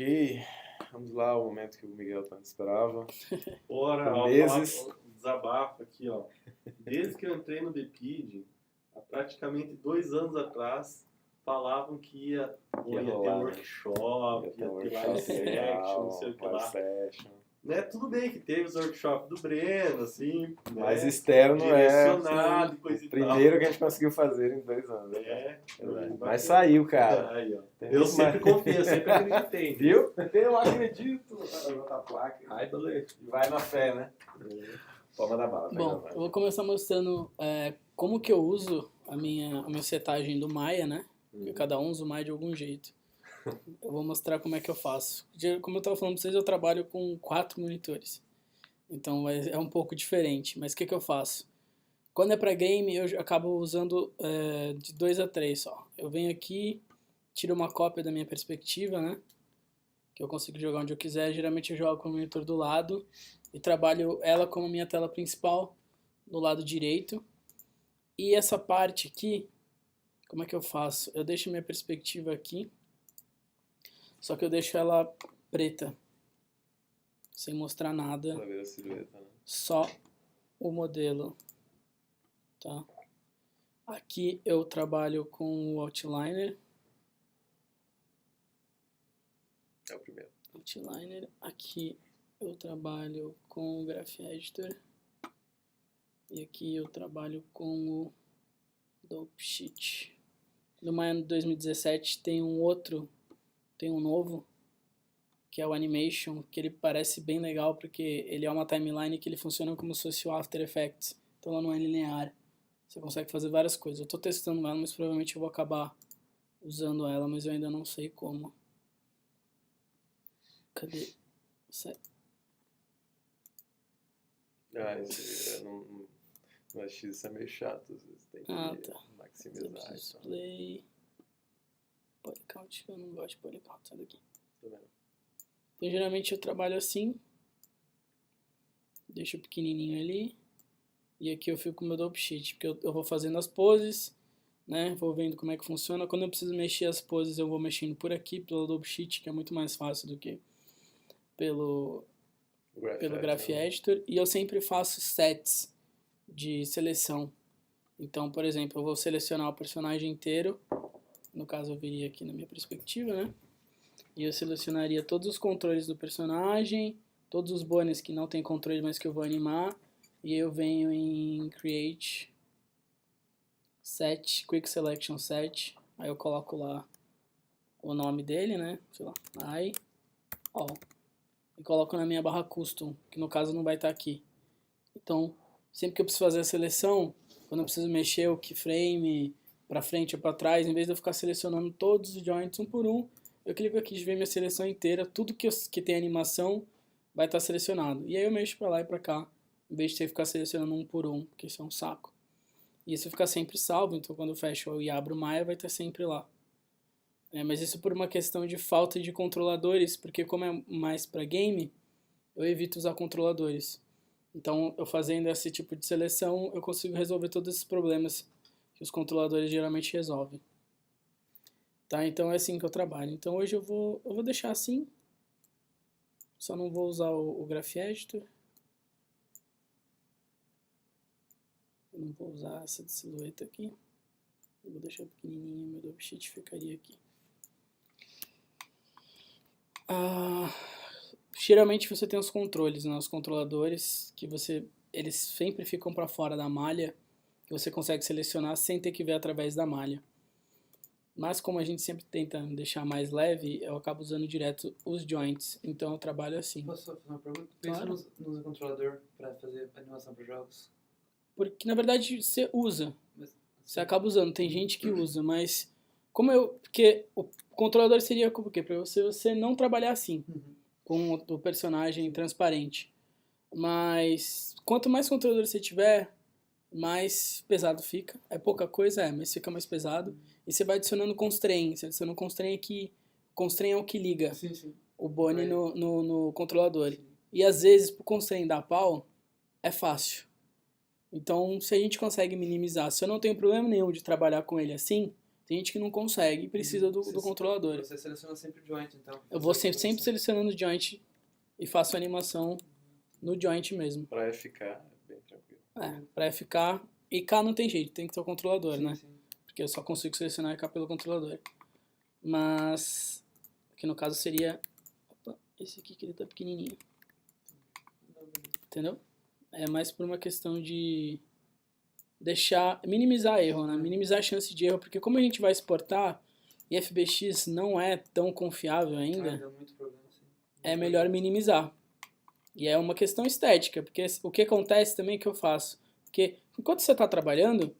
Ok, vamos lá, o momento que o Miguel tanto esperava. Ora, Por ó, meses. desabafo aqui, ó. Desde que eu entrei no DPID, há praticamente 2 anos atrás, falavam que ia ter rolar, né? workshop, ia ter live section, legal, não sei o que live lá. session. Né? Tudo bem que teve os workshops do Breno, assim, Mais né? externo Direcionado, é coisa o e tal. primeiro que a gente conseguiu fazer em 2 anos. É, Verdade. bacana. Mas saiu, cara. Aí, ó. Tem Eu muito sempre mais. confiei, eu sempre acreditei. Viu? Eu acredito. A placa. Ai, boleto. E vai na fé, né? Toma da bala. pega Bom, a bala. eu vou começar mostrando como que eu uso a minha setagem do Maya, né? Porque cada um usa o Maya de algum jeito. Eu vou mostrar como é que eu faço. Como eu estava falando para vocês, eu trabalho com 4 monitores. Então é um pouco diferente. Mas o que eu faço? Quando é para game, eu acabo usando de 2 a 3 só. Eu venho aqui, tiro uma cópia da minha perspectiva, né? Que eu consigo jogar onde eu quiser. Geralmente eu jogo com o monitor do lado e trabalho ela como minha tela principal do lado direito. E essa parte aqui, como é que eu faço? Eu deixo minha perspectiva aqui, só que eu deixo ela preta, sem mostrar nada, Pra ver a silhueta, né? só o modelo, tá? Aqui eu trabalho com o outliner, É o primeiro. aqui eu trabalho com o Graph Editor, e aqui eu trabalho com o Dope Sheet. No Maya 2017 tem um novo, que é o Animation, que ele parece bem legal, porque ele é uma timeline que ele funciona como se fosse o After Effects, então ela não é linear, você consegue fazer várias coisas. Eu estou testando ela, mas provavelmente eu vou acabar usando ela, mas eu ainda não sei como. Cadê? Esse no X isso é meio chato, às vezes tem que maximizar. Display. Polycount, eu não gosto de polycount, sai daqui. Tá vendo? Então geralmente eu trabalho assim, deixo pequenininho ali, e aqui eu fico com o meu dope sheet, porque eu vou fazendo as poses, né, vou vendo como é que funciona. Quando eu preciso mexer as poses eu vou mexendo por aqui, pelo dope sheet, que é muito mais fácil do que pelo Graph Editor, e eu sempre faço sets de seleção. Então, por exemplo, eu vou selecionar o personagem inteiro, no caso eu viria aqui na minha perspectiva, né? E eu selecionaria todos os controles do personagem, todos os bônus que não tem controle, mas que eu vou animar, e eu venho em Create Set, Quick Selection Set, aí eu coloco lá o nome dele, né? Sei lá, all. E coloco na minha barra Custom, que no caso não vai estar aqui. Então, sempre que eu preciso fazer a seleção, quando eu preciso mexer o keyframe para frente ou para trás, em vez de eu ficar selecionando todos os joints um por um, eu clico aqui de ver minha seleção inteira, tudo que tem animação vai estar selecionado. E aí eu mexo para lá e para cá, em vez de você ficar selecionando um por um, porque isso é um saco. E isso fica sempre salvo, então quando eu fecho e abro o Maya vai estar sempre lá. Mas isso por uma questão de falta de controladores, porque como é mais para game, eu evito usar controladores. Então, eu fazendo esse tipo de seleção, eu consigo resolver todos esses problemas que os controladores geralmente resolvem. Tá? Então, é assim que eu trabalho. Então, hoje eu vou deixar assim. Só não vou usar o Graph Editor. Eu não vou usar essa de silhueta aqui. Eu vou deixar pequenininho, meu dope sheet ficaria aqui. Geralmente você tem os controles, né? Os controladores que eles sempre ficam para fora da malha, que você consegue selecionar sem ter que ver através da malha. Mas como a gente sempre tenta deixar mais leve, eu acabo usando direto os joints, então eu trabalho assim. Posso só fazer uma pergunta? Por que você não usa controlador para fazer animação para jogos? Porque na verdade você usa, você acaba usando, tem gente que usa, mas porque o controlador seria o quê? Para você não trabalhar assim. Com o personagem transparente. Mas quanto mais controlador você tiver, mais pesado fica. É pouca coisa, mas fica mais pesado. E você vai adicionando constraint. Você adiciona um constraint aqui. Constraint é o que liga o Bonnie no controlador. Sim. E às vezes, pro constraint dar pau, é fácil. Então, se a gente consegue minimizar, se eu não tenho problema nenhum de trabalhar com ele assim, Tem gente que não consegue e precisa do controlador. Você seleciona sempre o joint, então. Eu vou sempre selecionando o joint e faço a animação no joint mesmo. Pra ficar bem tranquilo. Pra ficar... E K não tem jeito, tem que ter o controlador, Sim, né? sim. Porque eu só consigo selecionar K pelo controlador. Mas... que no caso seria... Opa, esse aqui que ele tá pequenininho. Entendeu? É mais por uma questão de minimizar erro, né? Minimizar a chance de erro, porque como a gente vai exportar e FBX não é tão confiável ainda, Dá muito problema, sim. é melhor minimizar. E é uma questão estética, porque o que acontece também que eu faço, porque enquanto você está trabalhando,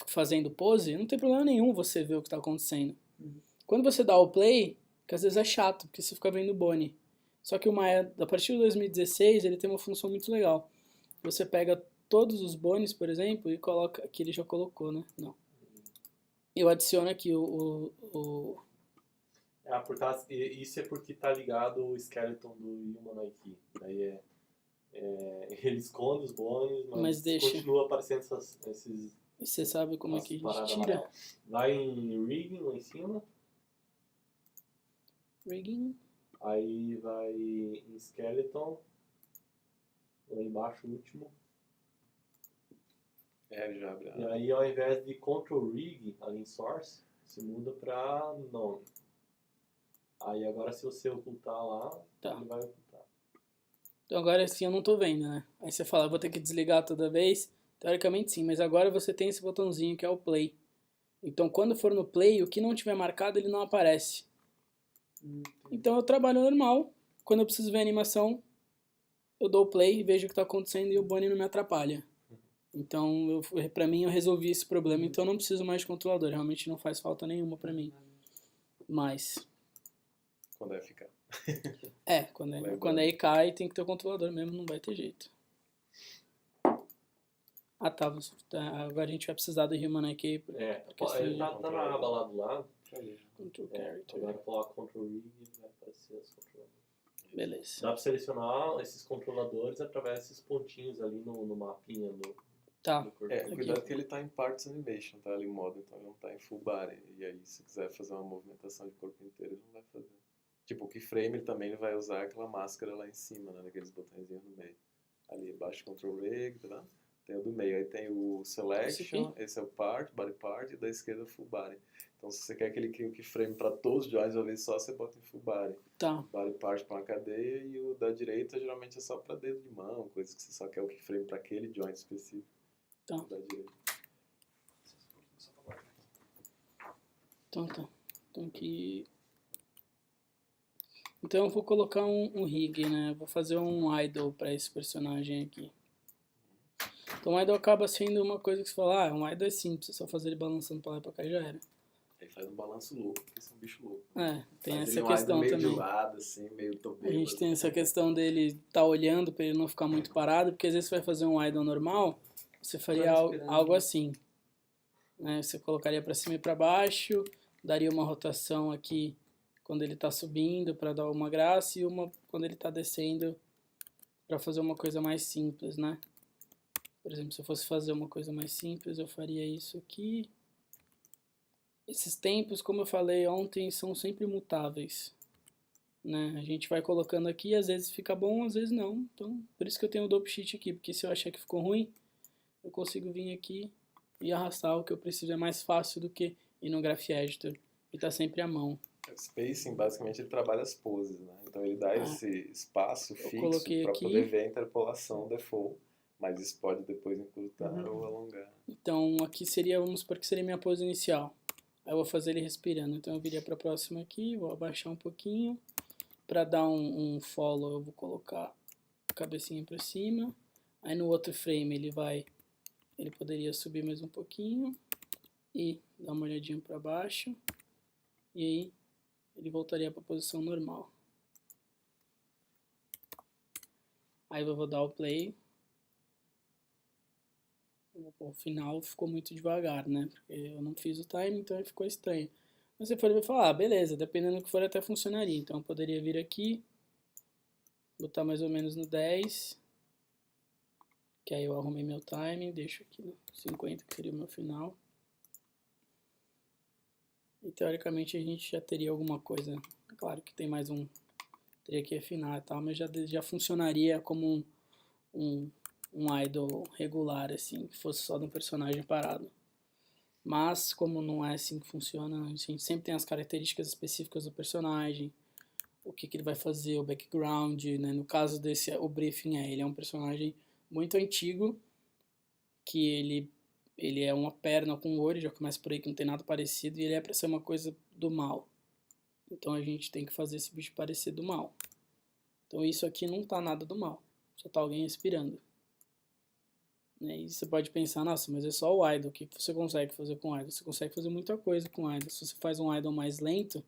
fazendo pose, não tem problema nenhum você ver o que está acontecendo. Quando você dá o play, que às vezes é chato, porque você fica vendo o Bonnie. Só que o Maya, a partir de 2016, ele tem uma função muito legal. Você pega todos os bones, por exemplo, e coloca... Aqui ele já colocou, né? Não. Eu adiciono aqui Por causa, isso é porque tá ligado o skeleton do Humanoid Key. Daí ele esconde os bones, mas deixa. continua aparecendo esses... E você sabe como é que a gente paradas tira? amarelas. Vai em rigging lá em cima, Rigging. aí vai em skeleton, lá embaixo o último. Já abre. E aí ao invés de control rig ali em source, você muda pra none. Aí agora se você ocultar lá, ele vai ocultar. Então agora sim eu não tô vendo, né? Aí você fala, vou ter que desligar toda vez. Teoricamente sim, mas agora você tem esse botãozinho que é o play. Então quando for no play, o que não tiver marcado ele não aparece. Então eu trabalho normal. Quando eu preciso ver a animação, eu dou o play, vejo o que está acontecendo e o Bonnie não me atrapalha. Então pra mim eu resolvi esse problema, então eu não preciso mais de controlador. Realmente não faz falta nenhuma pra mim. Mas... Quando ficar. quando aí cai tem que ter o controlador mesmo, não vai ter jeito. Agora a gente vai precisar do Human IK. Ele tá na aba lá do lado. Control Character. Agora coloca Control Rig e vai aparecer os controladores. Beleza. Dá pra selecionar esses controladores através desses pontinhos ali no mapinha do corpo. Cuidado que ele tá em Parts Animation, tá ali em modo, então ele não tá em Full Body. E aí se quiser fazer uma movimentação de corpo inteiro, ele não vai fazer. Tipo, o keyframe ele também vai usar aquela máscara lá em cima, né? Daqueles botõezinhos no meio. Ali embaixo Control Rig, tá? Tem o do meio, aí tem o Selection, esse é o Part, Body Part, e da esquerda Full Body. Então se você quer que ele crie o keyframe para todos os joints, uma vez só, você bota em Full Body. Tá. Body Part para uma cadeia e o da direita geralmente é só para dedo de mão, coisas que você só quer o keyframe para aquele joint específico. Tá. Da direita. Então tá. Então aqui... Então eu vou colocar um rig, né? Vou fazer um idle para esse personagem aqui. Então o idle acaba sendo uma coisa que você fala, um idle é simples, é só fazer ele balançando pra lá e pra cá e já era. Aí faz um balanço louco, porque esse é um bicho louco. Tem faz essa questão meio também. De lado, assim, meio tobelo, a gente tem essa questão dele tá olhando pra ele não ficar muito parado, porque às vezes você vai fazer um idle normal, você faria algo assim. Né? Você colocaria pra cima e pra baixo, daria uma rotação aqui quando ele tá subindo para dar uma graça e uma quando ele tá descendo para fazer uma coisa mais simples, né? Por exemplo, se eu fosse fazer uma coisa mais simples, eu faria isso aqui. Esses tempos, como eu falei ontem, são sempre mutáveis, né? A gente vai colocando aqui, às vezes fica bom, às vezes não. Então, por isso que eu tenho o Dope Sheet aqui, porque se eu achar que ficou ruim, eu consigo vir aqui e arrastar o que eu preciso. É mais fácil do que ir no Graph Editor e tá sempre à mão. O spacing, basicamente, ele trabalha as poses, né? Então ele dá esse espaço fixo para aqui. poder ver a interpolação default. Mas isso pode depois encurtar ou alongar. Então aqui seria, vamos supor que seria minha pose inicial. Aí eu vou fazer ele respirando. Então eu viria para a próxima aqui, vou abaixar um pouquinho. Para dar um follow eu vou colocar a cabecinha para cima. Aí no outro frame ele poderia subir mais um pouquinho. E dar uma olhadinha para baixo. E aí ele voltaria para a posição normal. Aí eu vou dar o play. O final ficou muito devagar, né? Porque eu não fiz o time, então ficou estranho. Mas você for falar, beleza, dependendo do que for até funcionaria. Então eu poderia vir aqui, botar mais ou menos no 10. Que aí eu arrumei meu time, deixo aqui no 50, que seria o meu final. E teoricamente a gente já teria alguma coisa. Claro que tem mais um. Teria que afinar e tal, mas já funcionaria como um idle regular, assim, que fosse só de um personagem parado. Mas, como não é assim que funciona, a gente sempre tem as características específicas do personagem, o que ele vai fazer, o background, né? No caso desse, o briefing ele é um personagem muito antigo, que ele é uma perna com olho, já começa por aí que não tem nada parecido, e ele é pra ser uma coisa do mal. Então a gente tem que fazer esse bicho parecer do mal. Então isso aqui não tá nada do mal, só tá alguém respirando. Né? E você pode pensar, nossa, mas é só o idle, o que você consegue fazer com o idle? Você consegue fazer muita coisa com o idle. Se você faz um idle mais lento,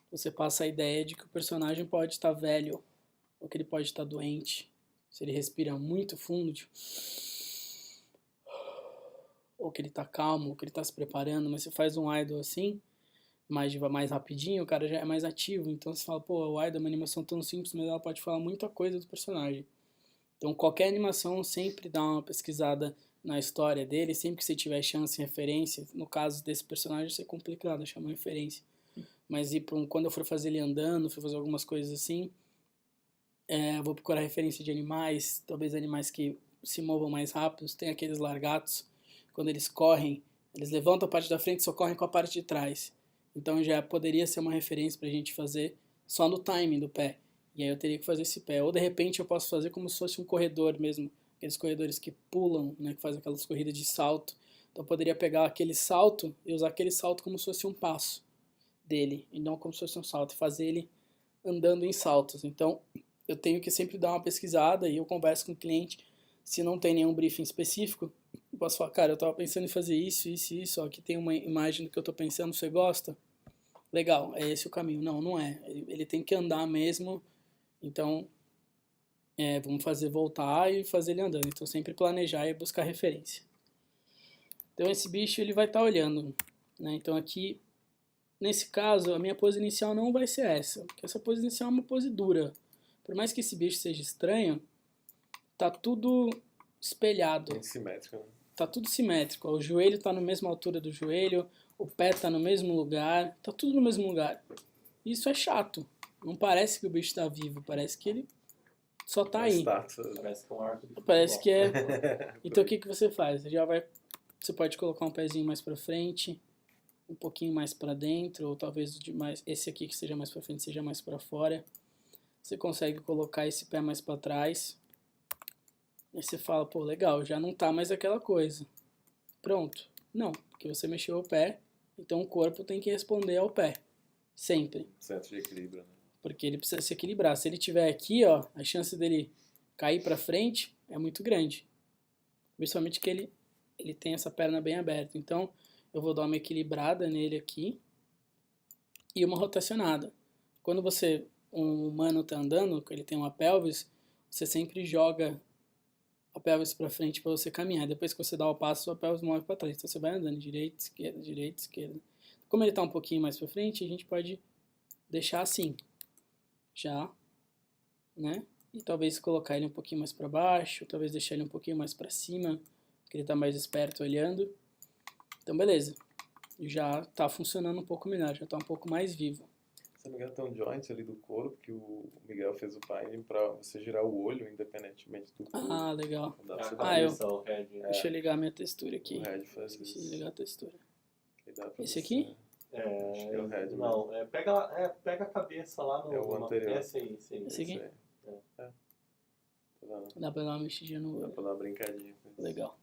você passa a ideia de que o personagem pode estar velho, ou que ele pode estar doente, se ele respira muito fundo, tipo, ou que ele está calmo, ou que ele está se preparando, mas você faz um idle assim, mais rapidinho, o cara já é mais ativo, então você fala, pô, o idle é uma animação tão simples, mas ela pode falar muita coisa do personagem. Então qualquer animação sempre dá uma pesquisada na história dele, sempre que você tiver chance em referência, no caso desse personagem vai ser complicado achar uma referência. Mas quando eu for fazer ele andando, for fazer algumas coisas assim, vou procurar referência de animais, talvez animais que se movam mais rápidos. Tem aqueles largatos, quando eles correm, eles levantam a parte da frente e só correm com a parte de trás. Então já poderia ser uma referência pra gente fazer só no timing do pé. E aí eu teria que fazer esse pé. Ou de repente eu posso fazer como se fosse um corredor mesmo, aqueles corredores que pulam, né, que fazem aquelas corridas de salto. Então eu poderia pegar aquele salto e usar aquele salto como se fosse um passo dele, e não como se fosse um salto, e fazer ele andando em saltos. Então, eu tenho que sempre dar uma pesquisada e eu converso com o cliente. Se não tem nenhum briefing específico, eu posso falar, cara, eu estava pensando em fazer isso, isso e isso, ó, aqui tem uma imagem do que eu estou pensando, você gosta? Legal, é esse o caminho. Não, não é. Ele tem que andar mesmo, então vamos fazer voltar e fazer ele andando. Então, sempre planejar e buscar referência. Então, esse bicho ele vai estar olhando, né? Então, aqui nesse caso, a minha pose inicial não vai ser essa, porque essa pose inicial é uma pose dura. Por mais que esse bicho seja estranho, tá tudo espelhado. Bem simétrico, né? Tá tudo simétrico. O joelho tá na mesma altura do joelho, o pé tá no mesmo lugar, tá tudo no mesmo lugar. Isso é chato. Não parece que o bicho tá vivo, parece que ele só tá aí. Parece que é um arco de Parece futebol. que é. Então o que você faz? Você pode colocar um pezinho mais pra frente, um pouquinho mais para dentro, ou talvez esse aqui que seja mais para frente seja mais para fora. Você consegue colocar esse pé mais para trás. Aí você fala, pô, legal, já não tá mais aquela coisa. Pronto. Não, porque você mexeu o pé, então o corpo tem que responder ao pé. Sempre. Centro de equilíbrio, né? Porque ele precisa se equilibrar. Se ele tiver aqui, ó, a chance dele cair para frente é muito grande. Principalmente que ele tem essa perna bem aberta. Então, eu vou dar uma equilibrada nele aqui e uma rotacionada. Quando um humano está andando, ele tem uma pelvis, você sempre joga a pelvis para frente para você caminhar. Depois que você dá o passo, a pelvis move para trás. Então você vai andando direita, esquerda. Como ele está um pouquinho mais para frente, a gente pode deixar assim, já, né? E talvez colocar ele um pouquinho mais para baixo, talvez deixar ele um pouquinho mais para cima, porque ele está mais esperto olhando. Então, beleza. Já tá funcionando um pouco melhor, já tá um pouco mais vivo. Se não me engano, tem um joint ali do corpo que o Miguel fez o binding pra você girar o olho independentemente do corpo. Ah, legal. Dá pra você Deixa eu ligar minha textura aqui. O head faz Deixa isso. eu ligar a textura. Esse Você... aqui? Acho que é o head. Não, pega a cabeça lá no... É o anterior. Esse aqui? Tá vendo? Dá pra dar uma mexidinha no Dá olho. pra dar uma brincadinha com isso. Legal.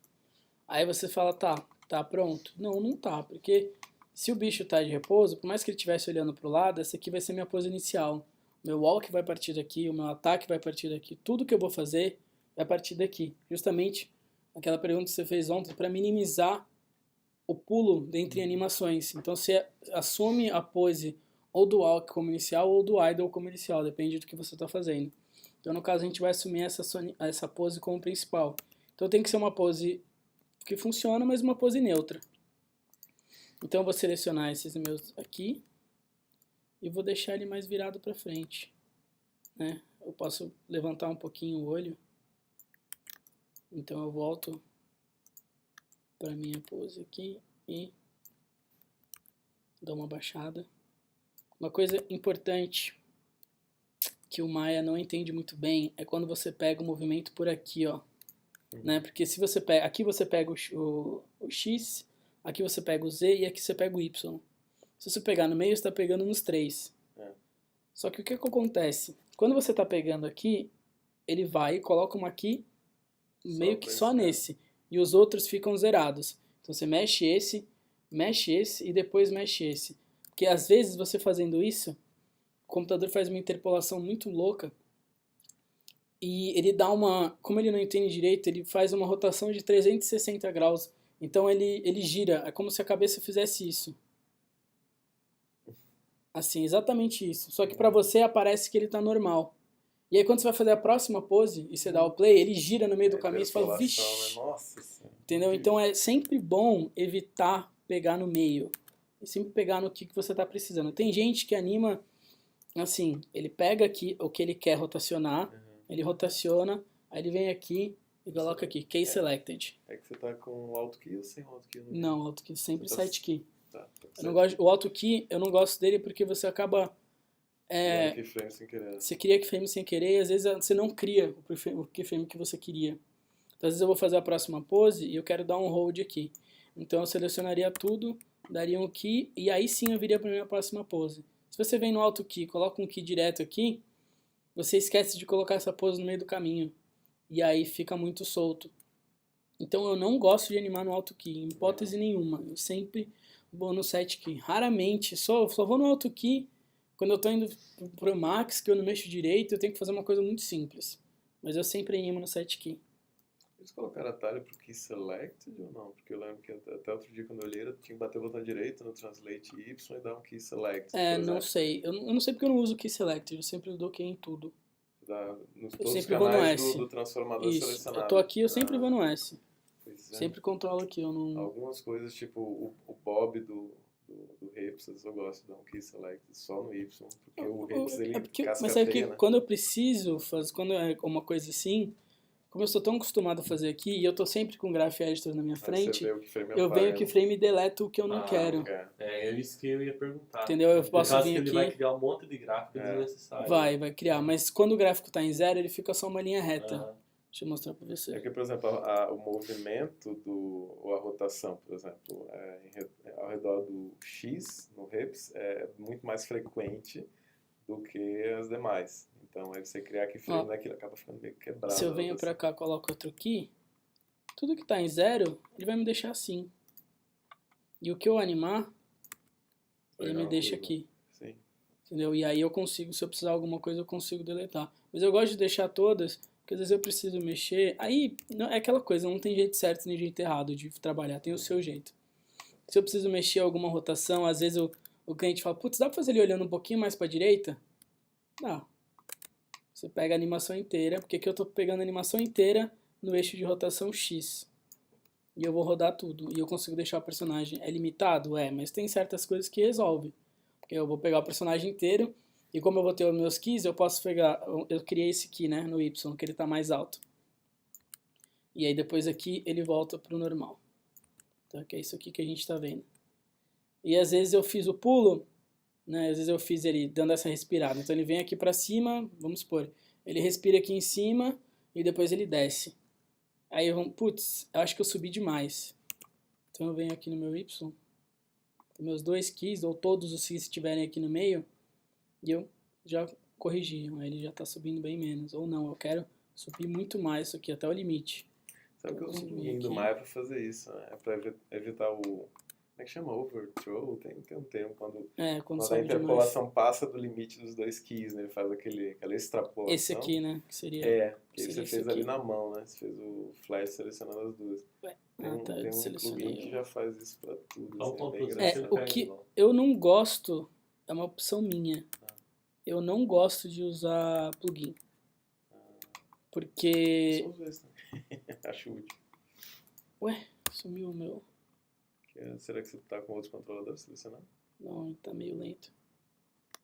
Aí você fala, tá pronto? Não, não tá, porque se o bicho tá de repouso, por mais que ele estivesse olhando pro lado, essa aqui vai ser minha pose inicial. O meu walk vai partir daqui, o meu ataque vai partir daqui, tudo que eu vou fazer vai partir daqui. Justamente aquela pergunta que você fez ontem, para minimizar o pulo dentre animações. Então você assume a pose ou do walk como inicial ou do idle como inicial, depende do que você está fazendo. Então no caso a gente vai assumir essa pose como principal. Então tem que ser uma pose que funciona, mas uma pose neutra. Então eu vou selecionar esses meus aqui e vou deixar ele mais virado para frente, né? Eu posso levantar um pouquinho o olho. Então eu volto para minha pose aqui e Dou uma baixada. Uma coisa importante que o Maya não entende muito bem é quando você pega o movimento por aqui, ó. Né? Porque se você pega, aqui você pega o X, aqui você pega o Z e aqui você pega o Y. Se você pegar no meio, você está pegando nos três. Só que o que acontece? Quando você está pegando aqui, ele vai e coloca uma aqui meio que só nesse. E os outros ficam zerados. Então você mexe esse e depois mexe esse. Porque às vezes você fazendo isso, o computador faz uma interpolação muito louca e ele dá uma... Como ele não entende direito, ele faz uma rotação de 360 graus. Então ele gira. É como se a cabeça fizesse isso. Assim, exatamente isso. Só que pra você aparece que ele tá normal. E aí quando você vai fazer a próxima pose e você dá o play, ele gira no meio do caminho e você fala, vixi. Nossa Senhora. Entendeu? Então é sempre bom evitar pegar no meio. E sempre pegar no que você tá precisando. Tem gente que anima, assim, ele pega aqui o que ele quer rotacionar, ele rotaciona, aí ele vem aqui e coloca aqui, Key Selected. É que você tá com o Alt Key ou sem o Alt Key? Não, Alt Key, sempre Site Key. Tá, Eu não gosto, o Alt Key, eu não gosto dele porque você acaba... keyframe sem querer. Você cria keyframe sem querer e às vezes você não cria o keyframe que você queria. Então às vezes eu vou fazer a próxima pose e eu quero dar um hold aqui. Então eu selecionaria tudo, daria um key e aí sim eu viria para a minha próxima pose. Se você vem no Alt Key, coloca um key direto aqui, você esquece de colocar essa pose no meio do caminho. E aí fica muito solto. Então eu não gosto de animar no Alt Key, em hipótese nenhuma. Eu sempre vou no Set Key. Raramente, só vou no Alt Key quando eu tô indo pro Max, que eu não mexo direito, eu tenho que fazer uma coisa muito simples. Mas eu sempre animo no Set Key. Eles colocaram atalho pro Key Selected ou não? Porque eu lembro que até outro dia quando eu olhei, eu tinha que bater o botão direito no Translate Y e dar um Key Select. Não sei. Eu não sei porque eu não uso Key Select, eu sempre dou Key em tudo. Nos Eu todos os sempre vou no canais S. do transformador Isso. selecionado. Eu tô aqui, eu sempre vou no S. Pois é. Sempre controlo aqui, eu não... Algumas coisas, tipo o Bob do Rips, eu gosto de dar um Key Select só no Y, porque o Rips ele cascateia, mas é que né? quando eu preciso fazer, quando é uma coisa assim, como eu estou tão acostumado a fazer aqui, e eu tô sempre com o Graph Editor na minha frente, eu venho que frame e deleto o que eu não quero. É isso que eu ia perguntar. Entendeu? Eu posso vir que aqui... ele vai criar um monte de gráfico desnecessário. Vai criar, mas quando o gráfico está em zero, ele fica só uma linha reta. Deixa eu mostrar para você. É que, por exemplo, o movimento ou a rotação, por exemplo, ao redor do X no Rips é muito mais frequente do que as demais. Então, aí você criar keyframe naquilo acaba ficando meio quebrado. Se eu venho para cá, coloco outro key, tudo que está em zero, ele vai me deixar assim. E o que eu animar, ele me deixa aqui. Sim. Entendeu? E aí eu consigo, se eu precisar de alguma coisa, eu consigo deletar. Mas eu gosto de deixar todas, porque às vezes eu preciso mexer. Aí, é aquela coisa, não tem jeito certo nem jeito errado de trabalhar, tem o seu jeito. Se eu preciso mexer alguma rotação, às vezes o cliente fala, putz, dá pra fazer ele olhando um pouquinho mais pra direita? Não. Você pega a animação inteira, porque aqui eu tô pegando a animação inteira no eixo de rotação X. E eu vou rodar tudo. E eu consigo deixar o personagem... É limitado? É, mas tem certas coisas que resolve. Porque eu vou pegar o personagem inteiro, e como eu vou ter os meus keys, eu posso pegar... Eu criei esse key, né, no Y, que ele tá mais alto. E aí depois aqui ele volta pro normal. Então, que é isso aqui que a gente tá vendo. E às vezes eu fiz o pulo, né, às vezes eu fiz ele dando essa respirada. Então ele vem aqui pra cima, vamos supor, ele respira aqui em cima e depois ele desce. Aí eu vou, putz, eu acho que eu subi demais. Então eu venho aqui no meu Y, meus dois keys, ou todos os keys estiverem aqui no meio, e eu já corrigi. Aí ele já tá subindo bem menos. Ou não, eu quero subir muito mais isso aqui, até o limite. Sabe que eu uso um plugin do Maya pra fazer isso, né? É pra evitar o... Como é que chama? Overthrow? Tem um termo quando a interpolação demais. Passa do limite dos dois keys, né? Ele faz aquela extrapolação. Esse aqui, né? Que seria... que você fez ali na mão, né? Você fez o flash selecionando as duas. Tem um plugin que já faz isso pra tudo. Assim, o que eu não gosto, é uma opção minha. Eu não gosto de usar plugin. Porque... Só os dois também. Acho útil. Ué, sumiu o meu... Será que você tá com outros controladores selecionados? Não, ele tá meio lento.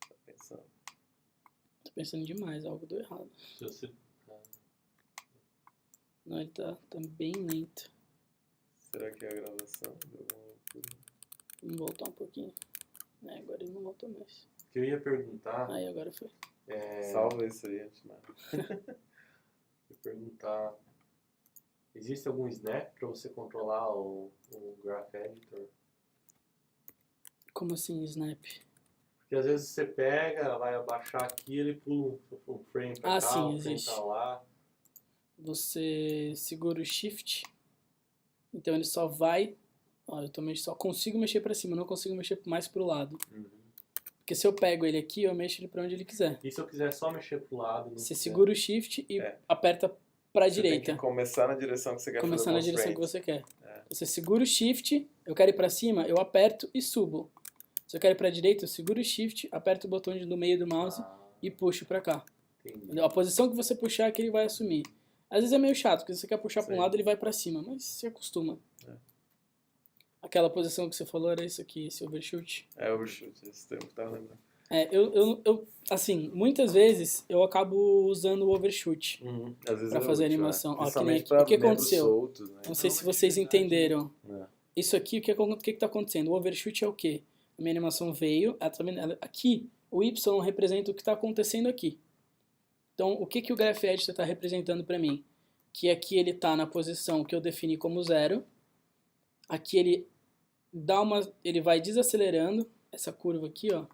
Tá pensando. Tô pensando demais, algo deu errado. Não, ele tá bem lento. Será que é a gravação? Deu alguma loucura? Vamos voltar um pouquinho. Agora ele não voltou mais. O que eu ia perguntar Aí, agora foi. Salva isso aí, antes de nada. ia perguntar, existe algum snap para você controlar o Graph Editor? Como assim, snap? Porque às vezes você pega, vai abaixar aqui, ele pula um frame pra cá, Sim, um frame existe. pra lá. Você segura o shift, então ele só vai... Ó, só consigo mexer pra cima, não consigo mexer mais pro lado. Porque se eu pego ele aqui, eu mexo ele pra onde ele quiser. E se eu quiser só mexer pro lado? Não Você quiser? segura o shift e aperta pra Você direita. tem que começar na direção que você quer Começar fazer na o direção que constraint. você quer. Você segura o shift, eu quero ir pra cima, eu aperto e subo. Se eu quero ir pra direita, eu seguro o shift, aperto o botão do meio do mouse e puxo pra cá. Entendi. A posição que você puxar é que ele vai assumir. Às vezes é meio chato, porque se você quer puxar pra um Sim. lado, ele vai pra cima, mas se acostuma. Aquela posição que você falou era isso aqui, esse overshoot. É overshoot, esse termo que eu tava lembrando. Assim, muitas vezes eu acabo usando o overshoot Às vezes pra é fazer útil, animação. Ó, que nem Principalmente aqui. pra O que membros aconteceu? soltos, né? Não sei se Não, vocês atividade. entenderam. É. Isso aqui, o que está acontecendo? O overshoot é o quê? A minha animação veio, aqui, o Y representa o que está acontecendo aqui. Então, o que o Graph Editor está representando para mim? Que aqui ele está na posição que eu defini como 0. Aqui ele vai desacelerando, essa curva aqui, ó.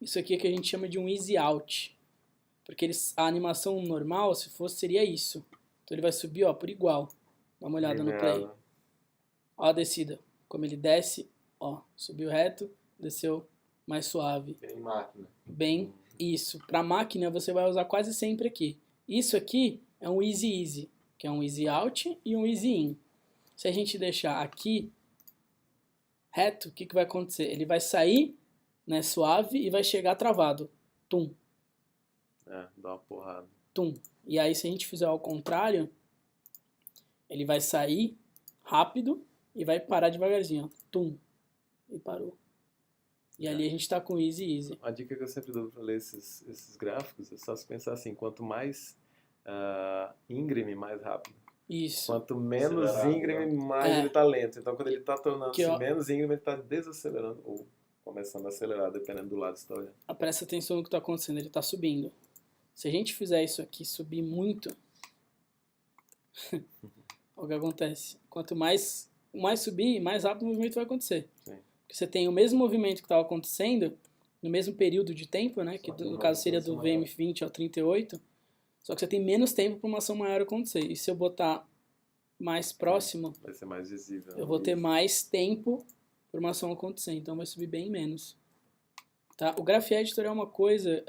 Isso aqui é que a gente chama de um easy out. Porque a animação normal, se fosse, seria isso. Então ele vai subir, ó, por igual. Dá uma olhada no play. Ó a descida. Como ele desce, ó, subiu reto, desceu mais suave. Tem máquina. Bem, isso. Para máquina você vai usar quase sempre aqui. Isso aqui é um easy, que é um easy out e um easy in. Se a gente deixar aqui reto, o que vai acontecer? Ele vai sair, né, suave e vai chegar travado. Tum, Dá uma porrada. tum. E aí se a gente fizer ao contrário, ele vai sair rápido e vai parar devagarzinho, ó. Tum. E parou. E ali a gente tá com easy. A dica que eu sempre dou para ler esses gráficos é só se pensar assim, quanto mais íngreme, mais rápido. Isso. Quanto menos Acelerado, íngreme, mais ele tá lento. Então quando ele tá tornando-se Que, ó, menos íngreme, ele tá desacelerando ou começando a acelerar, dependendo do lado que você tá olhando. Presta atenção no que tá acontecendo, ele tá subindo. Se a gente fizer isso aqui subir muito, o que acontece? Quanto mais subir, mais rápido o movimento vai acontecer. Sim. Porque você tem o mesmo movimento que estava acontecendo no mesmo período de tempo, né? Que no caso seria do VM20 ao 38. Só que você tem menos tempo para uma ação maior acontecer. E se eu botar mais próximo, Vai ser mais visível. eu vou ter mais tempo para uma ação acontecer. Então vai subir bem menos. Tá? O Graph Editor é uma coisa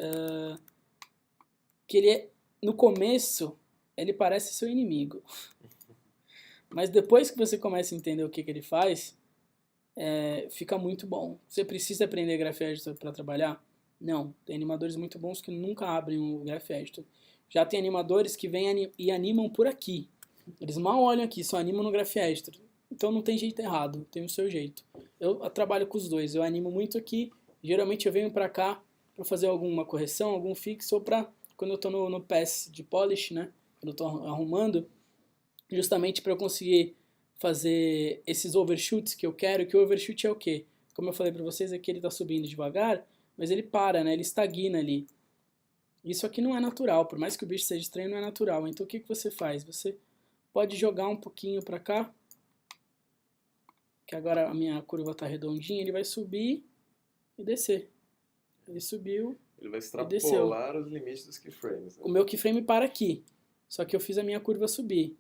que ele no começo ele parece seu inimigo. Mas depois que você começa a entender o que ele faz, fica muito bom. Você precisa aprender Graph Editor para trabalhar? Não. Tem animadores muito bons que nunca abrem o Graph Editor. Já tem animadores que vêm e animam por aqui. Eles mal olham aqui, só animam no Graph Editor. Então não tem jeito errado, tem o seu jeito. Eu trabalho com os dois. Eu animo muito aqui. Geralmente eu venho para cá para fazer alguma correção, algum fixo, ou para quando eu estou no pass de polish, né? Quando eu estou arrumando, justamente para eu conseguir fazer esses overshoots que eu quero. Que o overshoot é o quê? Como eu falei para vocês, aqui ele está subindo devagar, mas ele para, né? Ele estagna ali. Isso aqui não é natural, por mais que o bicho seja estranho, não é natural. Então o que você faz? Você pode jogar um pouquinho para cá, que agora a minha curva está redondinha, ele vai subir e descer. Ele subiu. Ele vai extrapolar os limites dos keyframes. Né? O meu keyframe para aqui, só que eu fiz a minha curva subir.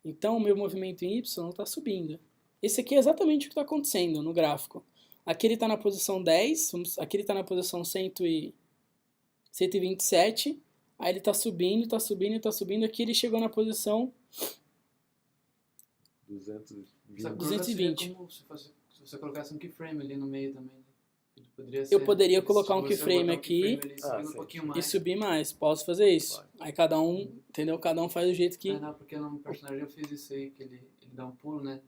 Então o meu movimento em Y está subindo. Esse aqui é exatamente o que está acontecendo no gráfico. Aqui ele está na posição 10, aqui ele está na posição 127, aí ele está subindo, está subindo, está subindo. Aqui ele chegou na posição 220. Essa curva 220. seria como se você colocasse um keyframe ali no meio também. Né? Eu poderia se colocar um você keyframe botar aqui keyframe ali, subindo um pouquinho e mais. subir mais. Posso fazer isso. Pode. Aí cada um, entendeu? Cada um faz do jeito que... Não, porque no personagem eu fiz isso aí, que ele dá um pulo, né?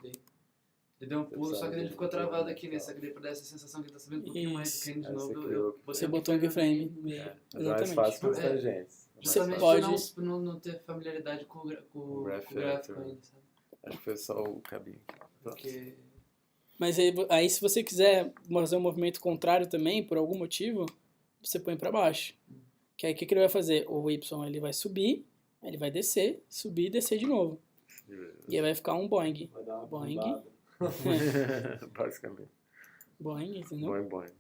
Ele deu um pulo, só que ele ficou travado aqui, né? Só que daí pra dar essa sensação que ele tá subindo um pouquinho mais Isso. caindo de Aí novo. você criou- Você botou um keyframe no meio. Mas é mais Exatamente. fácil para os tangentes. Justamente pode- pra não ter familiaridade com o Graph gráfico Editor. ainda, sabe? Acho que foi só o cabinho. Pronto. Porque Mas aí se você quiser fazer um movimento contrário também, por algum motivo, você põe pra baixo. Que aí o que ele vai fazer? O Y ele vai subir, aí ele vai descer, subir e descer de novo. E aí vai ficar um boing. Vai dar uma Boing. bombada. Basicamente. Boing, entendeu? Boing, boing.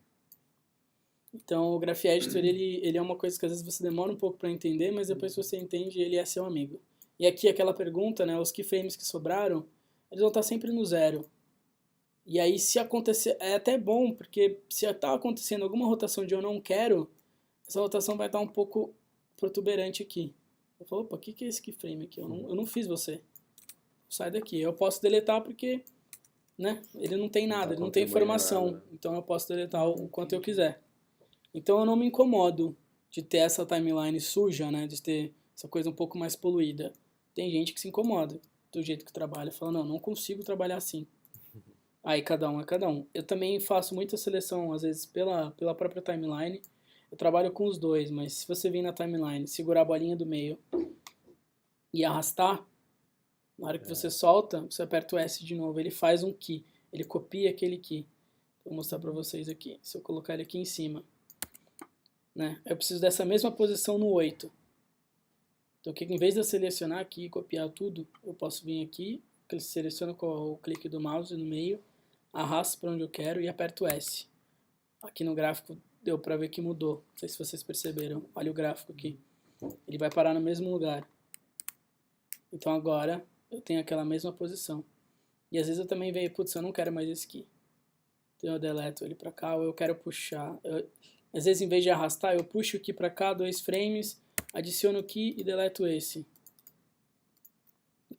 Então o Graph Editor, ele é uma coisa que às vezes você demora um pouco pra entender, mas depois que você entende, ele é seu amigo. E aqui aquela pergunta, né, os keyframes que sobraram, eles vão estar sempre no 0. E aí se acontecer, é até bom, porque se está acontecendo alguma rotação de eu não quero, essa rotação vai estar um pouco protuberante aqui. Eu falo, opa, o que é esse keyframe aqui? Eu não fiz você. Sai daqui. Eu posso deletar porque, né, ele não tem nada, ele não tem informação. Nada. Então eu posso deletar o quanto eu quiser. Então eu não me incomodo de ter essa timeline suja, né, de ter essa coisa um pouco mais poluída. Tem gente que se incomoda do jeito que trabalha, fala, não consigo trabalhar assim. Aí cada um é cada um. Eu também faço muita seleção, às vezes, pela própria timeline. Eu trabalho com os dois, mas se você vir na timeline, segurar a bolinha do meio e arrastar, na hora que você solta, você aperta o S de novo, ele faz um key. Ele copia aquele key. Vou mostrar pra vocês aqui. Se eu colocar ele aqui em cima, né? Eu preciso dessa mesma posição no 8. Então, em vez de eu selecionar aqui e copiar tudo, eu posso vir aqui, seleciono com o clique do mouse no meio, arrasto para onde eu quero e aperto S. Aqui no gráfico deu para ver que mudou. Não sei se vocês perceberam. Olha o gráfico aqui. Ele vai parar no mesmo lugar. Então agora eu tenho aquela mesma posição. E às vezes eu também vejo, putz, eu não quero mais esse aqui. Então eu deleto ele para cá ou eu quero puxar. Às vezes em vez de arrastar, eu puxo aqui para cá 2 frames, adiciono aqui e deleto esse.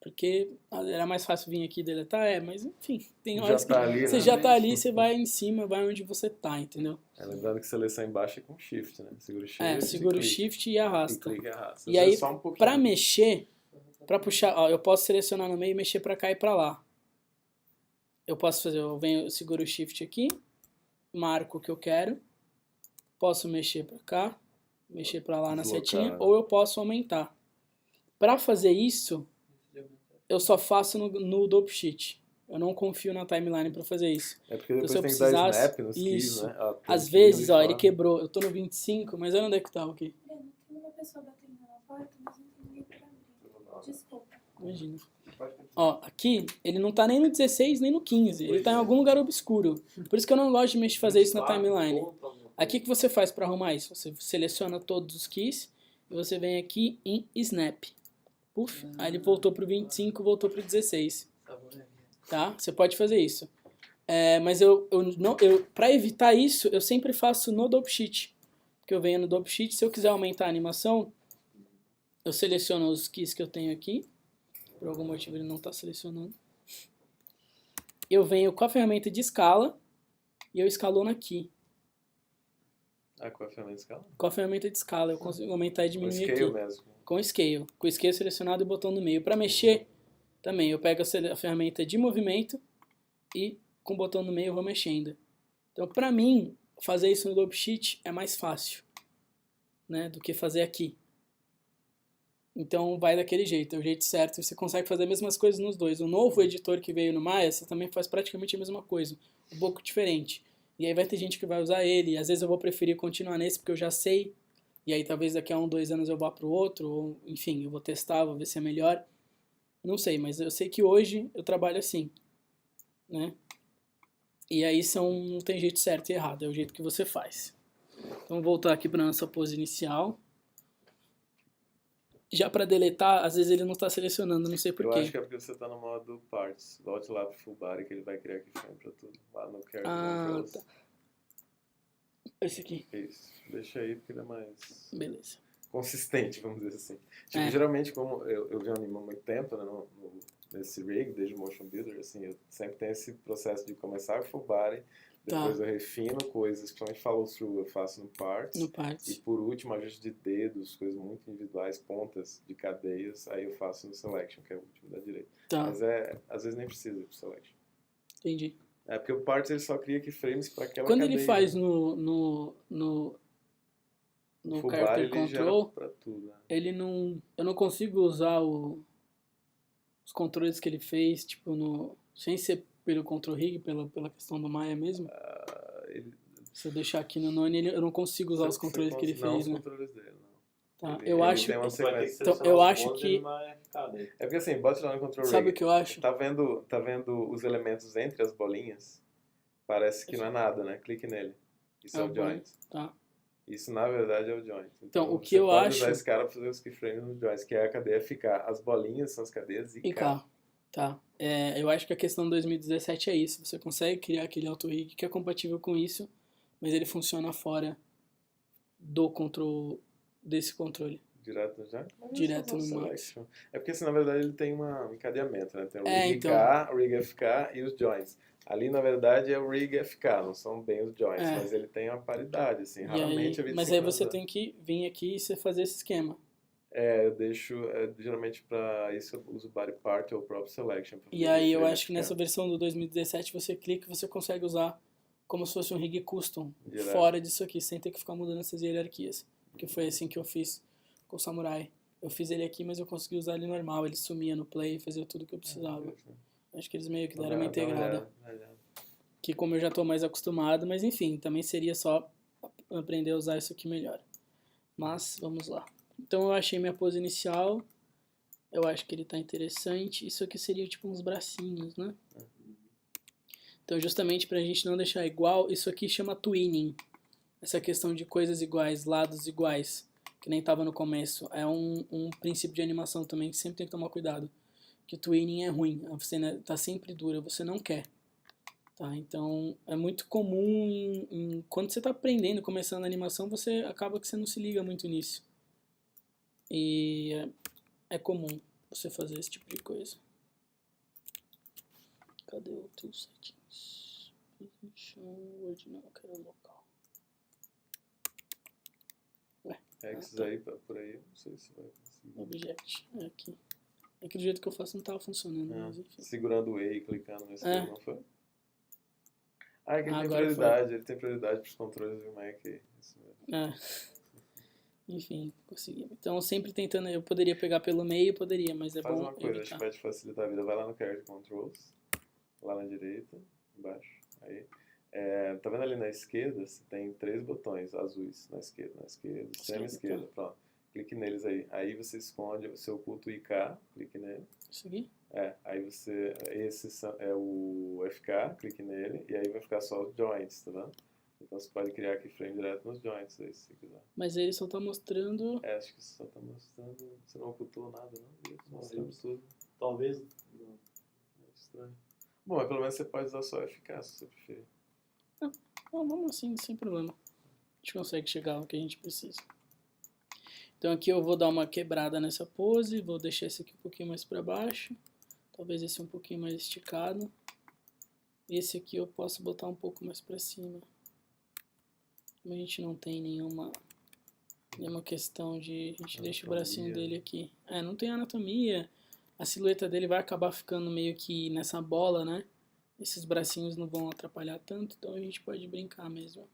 Porque era mais fácil vir aqui e deletar, mas enfim, tem horas que Ali, você né? já tá ali, você vai em cima, vai onde você tá, entendeu? Lembrando que seleção embaixo é com Shift, né? Segura o Shift. Segura o clica. Shift e arrasta. E clica e arrasta. E Às aí, vezes só um pouquinho. pra mexer, pra puxar, ó, eu posso selecionar no meio e mexer pra cá e pra lá. Eu posso fazer, eu seguro o Shift aqui, marco o que eu quero, posso mexer pra cá, mexer pra lá na Deslocar, setinha, né? ou eu posso aumentar. Pra fazer isso, eu só faço no Dope Sheet. Eu não confio na timeline pra fazer isso. É porque depois se eu tem que dar snap precisasse- nos isso. keys, né? Ó, tem Às que vezes, ir ó, de ele fora. quebrou. Eu tô no 25, mas olha onde é que tava aqui. Não tem uma pessoa batendo na porta, mas não tem ninguém pra abrir. Desculpa. Imagina. Ó, aqui, ele não tá nem no 16, nem no 15. Ele tá em algum lugar obscuro. Por isso que eu não gosto de fazer isso na timeline. Aqui que você faz para arrumar isso? Você seleciona todos os keys e você vem aqui em Snap. Puf, aí ele voltou pro 25, voltou pro 16. Tá? Você pode fazer isso. Mas para evitar isso, eu sempre faço no Dope Sheet. Porque eu venho no Dope Sheet, se eu quiser aumentar a animação, eu seleciono os keys que eu tenho aqui. Por algum motivo ele não está selecionando. Eu venho com a ferramenta de escala e eu escalono aqui. Com a ferramenta de escala? Com a ferramenta de escala, eu consigo aumentar e Com diminuir scale aqui. mesmo. Com scale. Com scale selecionado e botão no meio. Para mexer, também, eu pego a ferramenta de movimento e com o botão no meio eu vou mexendo. Então, para mim, fazer isso no Dope Sheet é mais fácil, né, do que fazer aqui. Então, vai daquele jeito, é o jeito certo. Você consegue fazer as mesmas coisas nos dois. O novo editor que veio no Maya, você também faz praticamente a mesma coisa, um pouco diferente. E aí vai ter gente que vai usar ele, e às vezes eu vou preferir continuar nesse porque eu já sei, e aí talvez daqui a 1, 2 anos eu vá pro outro, ou enfim, eu vou testar, vou ver se é melhor. Não sei, mas eu sei que hoje eu trabalho assim, né? E aí não tem jeito certo e errado, é o jeito que você faz. Então vou voltar aqui para nossa pose inicial. Já para deletar, às vezes ele não está selecionando, não sei Eu porquê. acho que é porque você tá no modo Parts. Volte lá pro Full Body que ele vai criar keyframe pra tudo. Lá no Character Controls. Tá. Esse aqui, Isso. Deixa aí porque ele é mais beleza. consistente, vamos dizer assim. Tipo, geralmente, como eu venho animando há muito tempo, né, nesse rig, desde o Motion Builder, assim, eu sempre tenho esse processo de começar com Full Body, depois eu refino coisas, principalmente follow through, eu faço no Parts. No Parts. E por último, ajuste de dedos, coisas muito individuais, pontas de cadeias, aí eu faço no Selection, que é o último da direita. Tá, Mas às vezes nem precisa ir pro Selection. entendi. Porque o Parts ele só cria keyframes para aquela Quando cadeia. ele faz no Full Character Body, ele gera Control, pra tudo, né? eu não consigo usar os controles que ele fez, tipo, sem ser pelo control rig, pela questão do Maya mesmo? Ele, Se eu deixar aqui no None, eu não consigo usar os controles que ele não, fez, os né? controles dele, não. Tá, Ele- eu ele acho... tem uma Você vai ter que sequência. Então, selecionar eu os acho bônus que- e ele vai ficar daí. É porque assim, bote lá no control Sabe o rig. que eu acho? Tá vendo os elementos entre as bolinhas? Parece que não é nada, né? Clique nele. Isso é o joint. Tá. Isso, na verdade, é o joint. Então, o que você eu pode acho- usar esse cara para fazer os keyframes nos joints, que é a cadeia FK. As bolinhas são as cadeias E IK. cá. Tá. Eu acho que a questão do 2017 é isso. Você consegue criar aquele auto-rig que é compatível com isso, mas ele funciona fora do controle, desse controle. Direto no joint? Direto no Selection. É porque, assim, na verdade, ele tem um encadeamento, né? Tem o É, rig então. K, o rig FK e os joints. Ali, na verdade, é o rig FK, não são bem os joints, É. mas ele tem uma paridade, assim. E Raramente eu aí, vi mas aí você sincronizar. tem que vir aqui e você fazer esse esquema. Eu deixo, geralmente para isso eu uso body part ou prop selection. pra E fazer aí isso eu aí acho que ficar nessa versão do 2017 você clica e você consegue usar como se fosse um rig custom, Direto. fora disso aqui, sem ter que ficar mudando essas hierarquias. Que foi assim que eu fiz com o Samurai. Eu fiz ele aqui, mas eu consegui usar ele normal. Ele sumia no play, fazia tudo que eu precisava. Acho que eles meio que deram uma integrada. Que como eu já estou mais acostumado, mas enfim, também seria só aprender a usar isso aqui melhor. Mas, vamos lá. Então eu achei minha pose inicial. Eu acho que ele tá interessante. Isso aqui seria tipo uns bracinhos, né? Então justamente pra gente não deixar igual, isso aqui chama twinning. Essa questão de coisas iguais, lados iguais, que nem tava no começo. É um princípio de animação também que sempre tem que tomar cuidado. Que o twinning é ruim, a cena tá sempre dura, você não quer. Tá? Então é muito comum quando você tá aprendendo, começando a animação, você acaba que você não se liga muito nisso. E é comum você fazer esse tipo de coisa. Cadê o teu settings? Position, word, não, eu quero local. Esses aí, por aí, eu não sei se vai conseguir. Object, é aqui. É que do jeito que eu faço não tava funcionando, mas enfim. Segurando o E e clicando nesse É. não foi? É que ele tem Agora foi. prioridade, ele tem prioridade para os controles do Mac. Isso mesmo. Enfim, consegui. Então sempre tentando, eu poderia pegar pelo meio, poderia, mas é Faz bom uma coisa, acho evitar. que vai te facilitar a vida. Vai lá no Character Controls, lá na direita, embaixo. Aí. Tá vendo ali na esquerda? Você tem 3 botões azuis na esquerda, extrema esquerda. Pronto. Clique neles aí. Aí você esconde, você oculta o IK, clique nele. Isso aqui? Aí você. Esse é o FK, clique nele, e aí vai ficar só os joints, tá vendo? Então você pode criar keyframe direto nos joints aí, se você quiser. Mas ele só tá mostrando... Acho que só tá mostrando. Você não ocultou nada, não? Isso, mostrando tudo. Talvez. Não. É estranho. Bom, mas pelo menos você pode usar só FK se você preferir. Não, vamos assim, sem problema. A gente consegue chegar ao que a gente precisa. Então aqui eu vou dar uma quebrada nessa pose, vou deixar esse aqui um pouquinho mais para baixo. Talvez esse um pouquinho mais esticado. Esse aqui eu posso botar um pouco mais para cima. Como a gente não tem nenhuma questão de... A gente deixa o bracinho dele aqui. Não tem anatomia. A silhueta dele vai acabar ficando meio que nessa bola, né? Esses bracinhos não vão atrapalhar tanto, então a gente pode brincar mesmo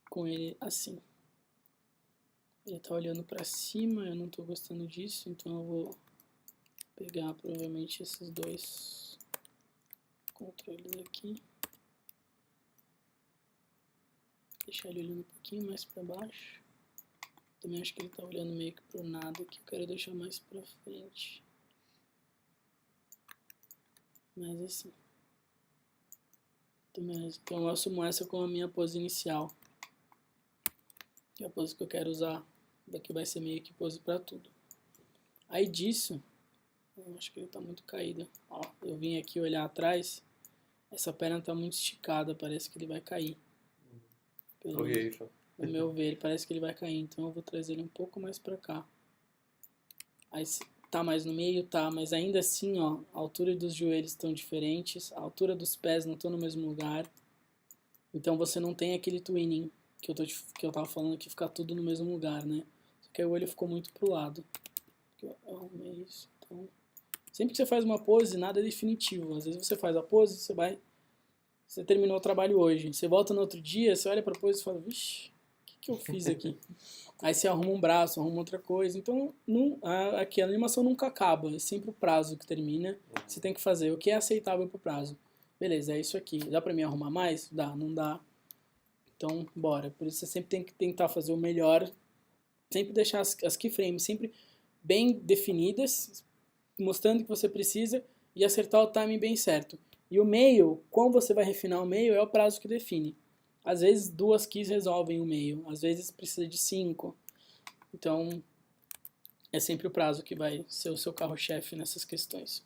com ele assim. Ele tá olhando pra cima, eu não tô gostando disso, então eu vou pegar provavelmente esses 2 controles aqui. Deixar ele olhando um pouquinho mais pra baixo. Também acho que ele tá olhando meio que pro nada aqui, eu quero deixar mais pra frente. Mas assim. Então eu assumo essa como a minha pose inicial. Que é a pose que eu quero usar. Daqui vai ser meio que pose pra tudo. Aí disso, eu acho que ele tá muito caído. Ó, eu vim aqui olhar atrás. Essa perna tá muito esticada, parece que ele vai cair. Pelo menos, no meu ver, parece que ele vai cair. Então eu vou trazer ele um pouco mais pra cá. Aí tá mais no meio, tá, mas ainda assim, ó, a altura dos joelhos estão diferentes, a altura dos pés não estão no mesmo lugar. Então você não tem aquele twinning que eu tava falando que fica tudo no mesmo lugar, né? Só que aí o olho ficou muito pro lado. Eu arrumei isso. Então, sempre que você faz uma pose, nada é definitivo. Às vezes você faz a pose, você terminou o trabalho hoje. Você volta no outro dia, você olha pra pose e fala, vixe, o que eu fiz aqui? Aí você arruma um braço, arruma outra coisa. Então, aqui a animação nunca acaba. É sempre o prazo que termina. Você tem que fazer o que é aceitável pro prazo. Beleza, é isso aqui. Dá pra mim arrumar mais? Dá, não dá. Então, bora. Por isso você sempre tem que tentar fazer o melhor. Sempre deixar as keyframes sempre bem definidas, mostrando o que você precisa e acertar o timing bem certo. E o meio, como você vai refinar o meio, é o prazo que define. Às vezes 2 keys resolvem o meio, às vezes precisa de 5. Então, é sempre o prazo que vai ser o seu carro-chefe nessas questões.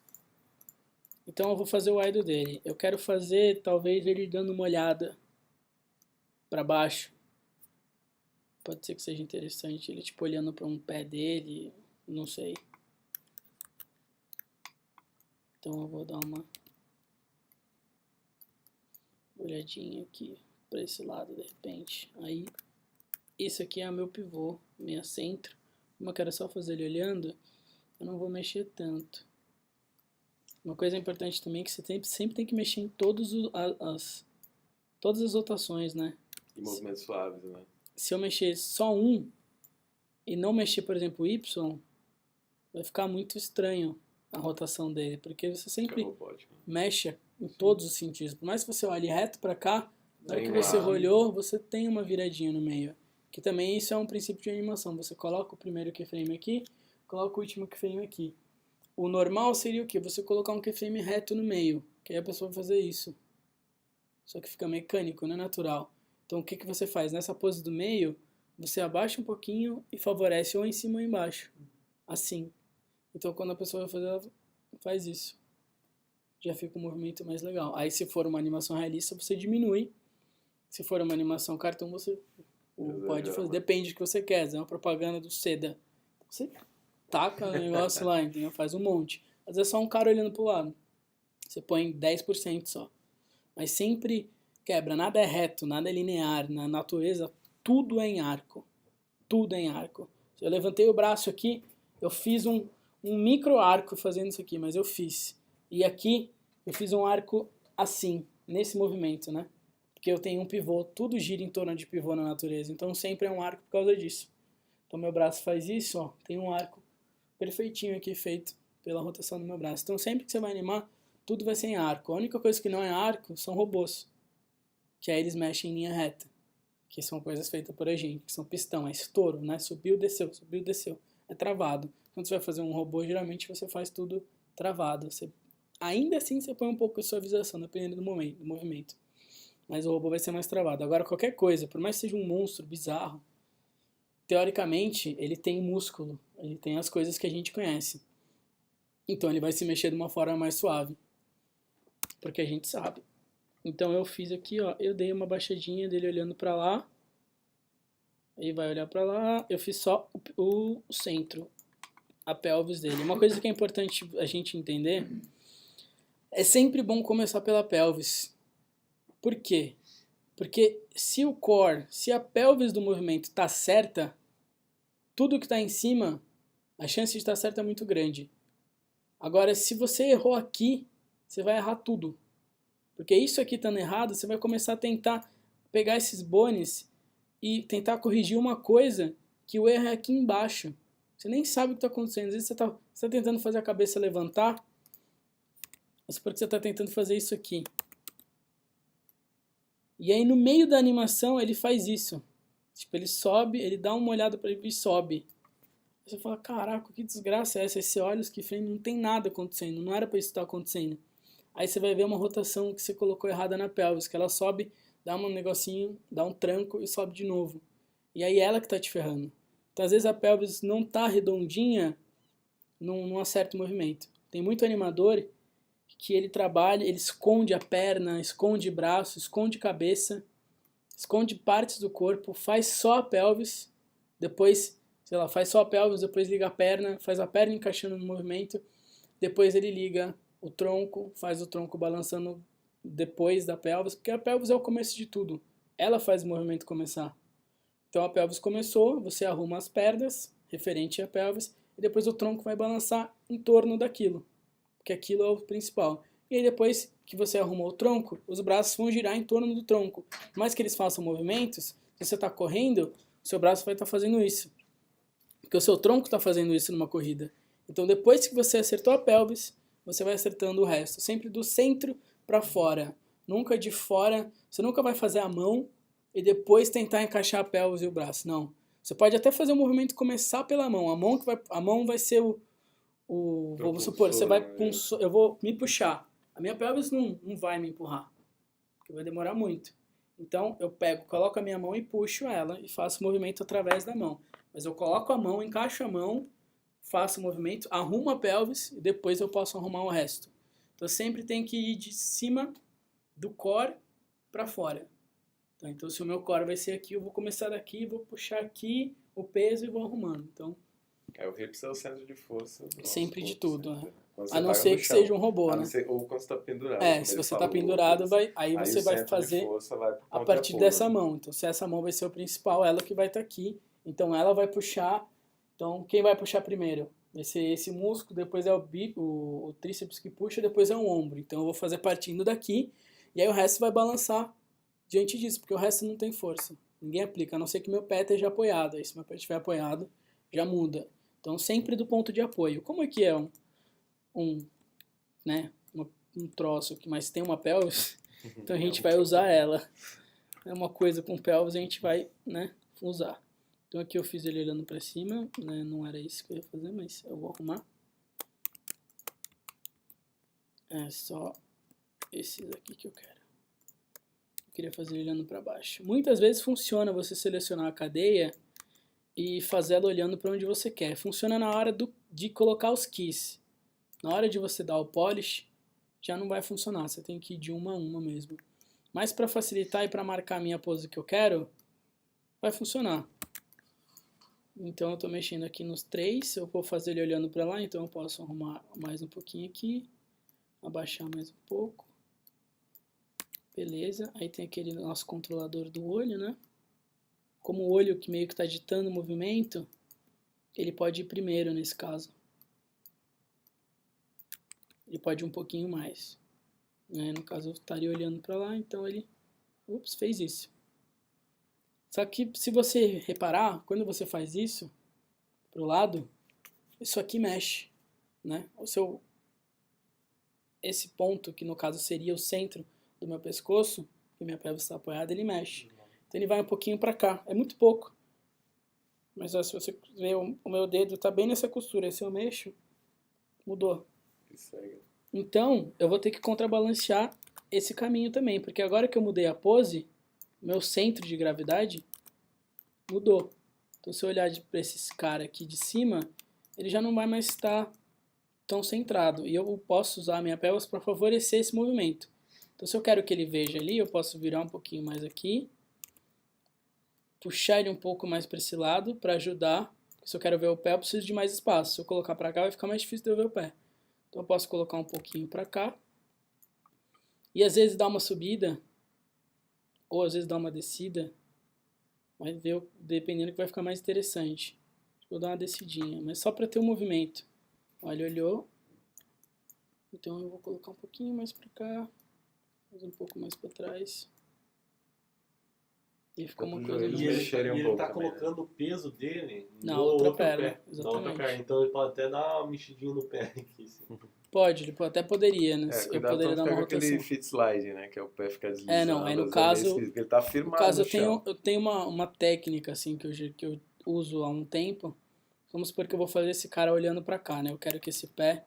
Então eu vou fazer o idle dele. Eu quero fazer, talvez, ele dando uma olhada para baixo. Pode ser que seja interessante ele tipo olhando para um pé dele, não sei. Então eu vou dar uma olhadinha aqui para esse lado de repente. Aí esse aqui é o meu pivô, minha centro. Como eu quero só fazer ele olhando, eu não vou mexer tanto. Uma coisa importante também é que você sempre tem que mexer em todas as rotações, né? E movimentos suaves, né? Se eu mexer só um e não mexer, por exemplo, o Y, vai ficar muito estranho a rotação dele, porque você sempre mexe em todos os sentidos. Por mais que você olhe reto para cá, na hora que você olhou, você tem uma viradinha no meio. Que também isso é um princípio de animação. Você coloca o primeiro keyframe aqui, coloca o último keyframe aqui. O normal seria o quê? Você colocar um keyframe reto no meio, que aí a pessoa vai fazer isso. Só que fica mecânico, não é natural. Então o que você faz? Nessa pose do meio, você abaixa um pouquinho e favorece ou em cima ou embaixo. Assim. Então quando a pessoa vai fazer, ela faz isso. Já fica um movimento mais legal. Aí se for uma animação realista, você diminui. Se for uma animação cartoon, você pode fazer. Depende do que você quer. É uma propaganda do Seda. Você taca o negócio lá, entendeu? Faz um monte. Às vezes é só um cara olhando pro lado. Você põe 10% só. Mas sempre quebra. Nada é reto, nada é linear. Na natureza, tudo é em arco. Tudo é em arco. Eu levantei o braço aqui, eu fiz um micro arco fazendo isso aqui, mas eu fiz. E aqui, eu fiz um arco assim, nesse movimento, né? Porque eu tenho um pivô, tudo gira em torno de pivô na natureza. Então sempre é um arco por causa disso. Então meu braço faz isso, ó. Tem um arco perfeitinho aqui feito pela rotação do meu braço. Então sempre que você vai animar, tudo vai ser em arco. A única coisa que não é arco são robôs. Que aí eles mexem em linha reta. Que são coisas feitas por a gente, que são pistão, é estouro, né? Subiu, desceu, é travado. Quando você vai fazer um robô, geralmente você faz tudo travado. Ainda assim você põe um pouco de suavização, dependendo do movimento. Mas o robô vai ser mais travado. Agora qualquer coisa, por mais que seja um monstro bizarro, teoricamente ele tem músculo, ele tem as coisas que a gente conhece. Então ele vai se mexer de uma forma mais suave. Porque a gente sabe. Então eu fiz aqui, ó, eu dei uma baixadinha dele olhando pra lá. Ele vai olhar pra lá. Eu fiz só o centro, a pelvis dele. Uma coisa que é importante a gente entender, é sempre bom começar pela pelvis. Por quê? Porque se o core, se a pelvis do movimento tá certa, tudo que tá em cima, a chance de estar certa é muito grande. Agora, se você errou aqui, você vai errar tudo. Porque isso aqui estando errado, você vai começar a tentar pegar esses bones e tentar corrigir uma coisa que o erro é aqui embaixo. Você nem sabe o que está acontecendo. Às vezes você está tentando fazer a cabeça levantar, mas porque você está tentando fazer isso aqui. E aí no meio da animação ele faz isso. Tipo, ele sobe, ele dá uma olhada para ele e sobe. Aí você fala, caraca, que desgraça é essa? Esse olha os keyframes, não tem nada acontecendo, não era para isso estar acontecendo. Aí você vai ver uma rotação que você colocou errada na pelvis, que ela sobe, dá um negocinho, dá um tranco e sobe de novo. E aí ela que tá te ferrando. Então às vezes a pelvis não tá redondinha, não acerta o movimento. Tem muito animador que ele trabalha, ele esconde a perna, esconde braço, esconde cabeça, esconde partes do corpo, faz só a pelvis, depois, sei lá, faz só a pelvis, depois liga a perna, faz a perna encaixando no movimento, depois ele liga o tronco, faz o tronco balançando depois da pelvis, porque a pelvis é o começo de tudo. Ela faz o movimento começar. Então a pelvis começou, você arruma as pernas, referente à pelvis, e depois o tronco vai balançar em torno daquilo, porque aquilo é o principal. E aí depois que você arrumou o tronco, os braços vão girar em torno do tronco. Por mais que eles façam movimentos, se você está correndo, seu braço vai estar fazendo isso. Porque o seu tronco está fazendo isso numa corrida. Então, depois que você acertou a pelvis, você vai acertando o resto. Sempre do centro para fora. Nunca de fora. Você nunca vai fazer a mão e depois tentar encaixar a pelvis e o braço. Não. Você pode até fazer o movimento começar pela mão. A mão vai ser vamos supor, você vai eu vou me puxar. A minha pelvis não vai me empurrar. Porque vai demorar muito. Então, eu coloco a minha mão e puxo ela e faço o movimento através da mão. Mas eu coloco a mão, encaixo a mão, faço o movimento, arrumo a pelvis e depois eu posso arrumar o resto. Então, sempre tem que ir de cima do core para fora. Então, se o meu core vai ser aqui, eu vou começar daqui, vou puxar aqui o peso e vou arrumando. Então, o hips é o centro de força. Sempre de tudo, né? Quando A não tá ser no que chão. seja um robô, A não né? ser- ou quando você está pendurado. Se você está pendurado, aí você o vai centro de fazer força vai pro a ponto de partir apoio, dessa né? mão. Então, se essa mão vai ser o principal, ela que vai estar aqui. Então, ela vai puxar. Então, quem vai puxar primeiro? Vai ser esse músculo, depois é o tríceps que puxa, depois é o ombro. Então, eu vou fazer partindo daqui. E aí, o resto vai balançar diante disso, porque o resto não tem força. Ninguém aplica, a não ser que meu pé esteja apoiado. Aí, se meu pé estiver apoiado, já muda. Então, sempre do ponto de apoio. Como é que é um troço que mais tem uma pelvis? Então, a gente vai usar ela. É uma coisa com pelvis, a gente vai, usar. Então, aqui eu fiz ele olhando pra cima, né? Não era isso que eu ia fazer, mas eu vou arrumar. É só esses aqui que eu quero. Eu queria fazer ele olhando pra baixo. Muitas vezes funciona você selecionar a cadeia e fazer ela olhando para onde você quer. Funciona na hora de colocar os keys. Na hora de você dar o polish, já não vai funcionar. Você tem que ir de uma a uma mesmo. Mas para facilitar e para marcar a minha pose que eu quero, vai funcionar. Então eu estou mexendo aqui nos 3. Eu vou fazer ele olhando para lá, então eu posso arrumar mais um pouquinho aqui. Abaixar mais um pouco. Beleza. Aí tem aquele nosso controlador do olho, né? Como o olho que meio que está ditando o movimento, ele pode ir primeiro nesse caso. Ele pode ir um pouquinho mais. No caso, eu estaria olhando para lá, então ele fez isso. Só que se você reparar, quando você faz isso para o lado, isso aqui mexe. Né? Esse ponto, que no caso seria o centro do meu pescoço, que minha pelvis está apoiada, ele mexe. Então ele vai um pouquinho para cá. É muito pouco. Mas se você ver, o meu dedo está bem nessa costura. Se eu mexo, mudou. Então eu vou ter que contrabalancear esse caminho também. Porque agora que eu mudei a pose, meu centro de gravidade mudou. Então se eu olhar para esse cara aqui de cima, ele já não vai mais estar tão centrado. E eu posso usar a minha pelvis para favorecer esse movimento. Então se eu quero que ele veja ali, eu posso virar um pouquinho mais aqui. Puxar ele um pouco mais para esse lado para ajudar. Se eu quero ver o pé, eu preciso de mais espaço. Se eu colocar para cá, vai ficar mais difícil de eu ver o pé. Então eu posso colocar um pouquinho para cá. E às vezes dar uma subida, ou às vezes dar uma descida. Vai ver, dependendo, que vai ficar mais interessante. Vou dar uma descidinha, mas só para ter um movimento. Olha, olhou. Então eu vou colocar um pouquinho mais para cá. Um pouco mais para trás. E fica uma coisa eles mais... mexerem um ele pouco tá também, colocando o peso dele Na no outra outro perna, pé. exatamente. Na outra perna. Então ele pode até dar uma mexidinha no pé aqui. Assim. Pode, ele até poderia, né? Eu Cuidado poderia pra dar não uma ficar com rotação. aquele fit slide, né? Que é o pé ficar deslizando. Não, aí no às caso... vezes é meio esquisito, porque ele tá No firmado caso, no chão. eu tenho uma técnica, assim, que eu uso há um tempo. Vamos supor que eu vou fazer esse cara olhando pra cá, né? Eu quero que esse pé,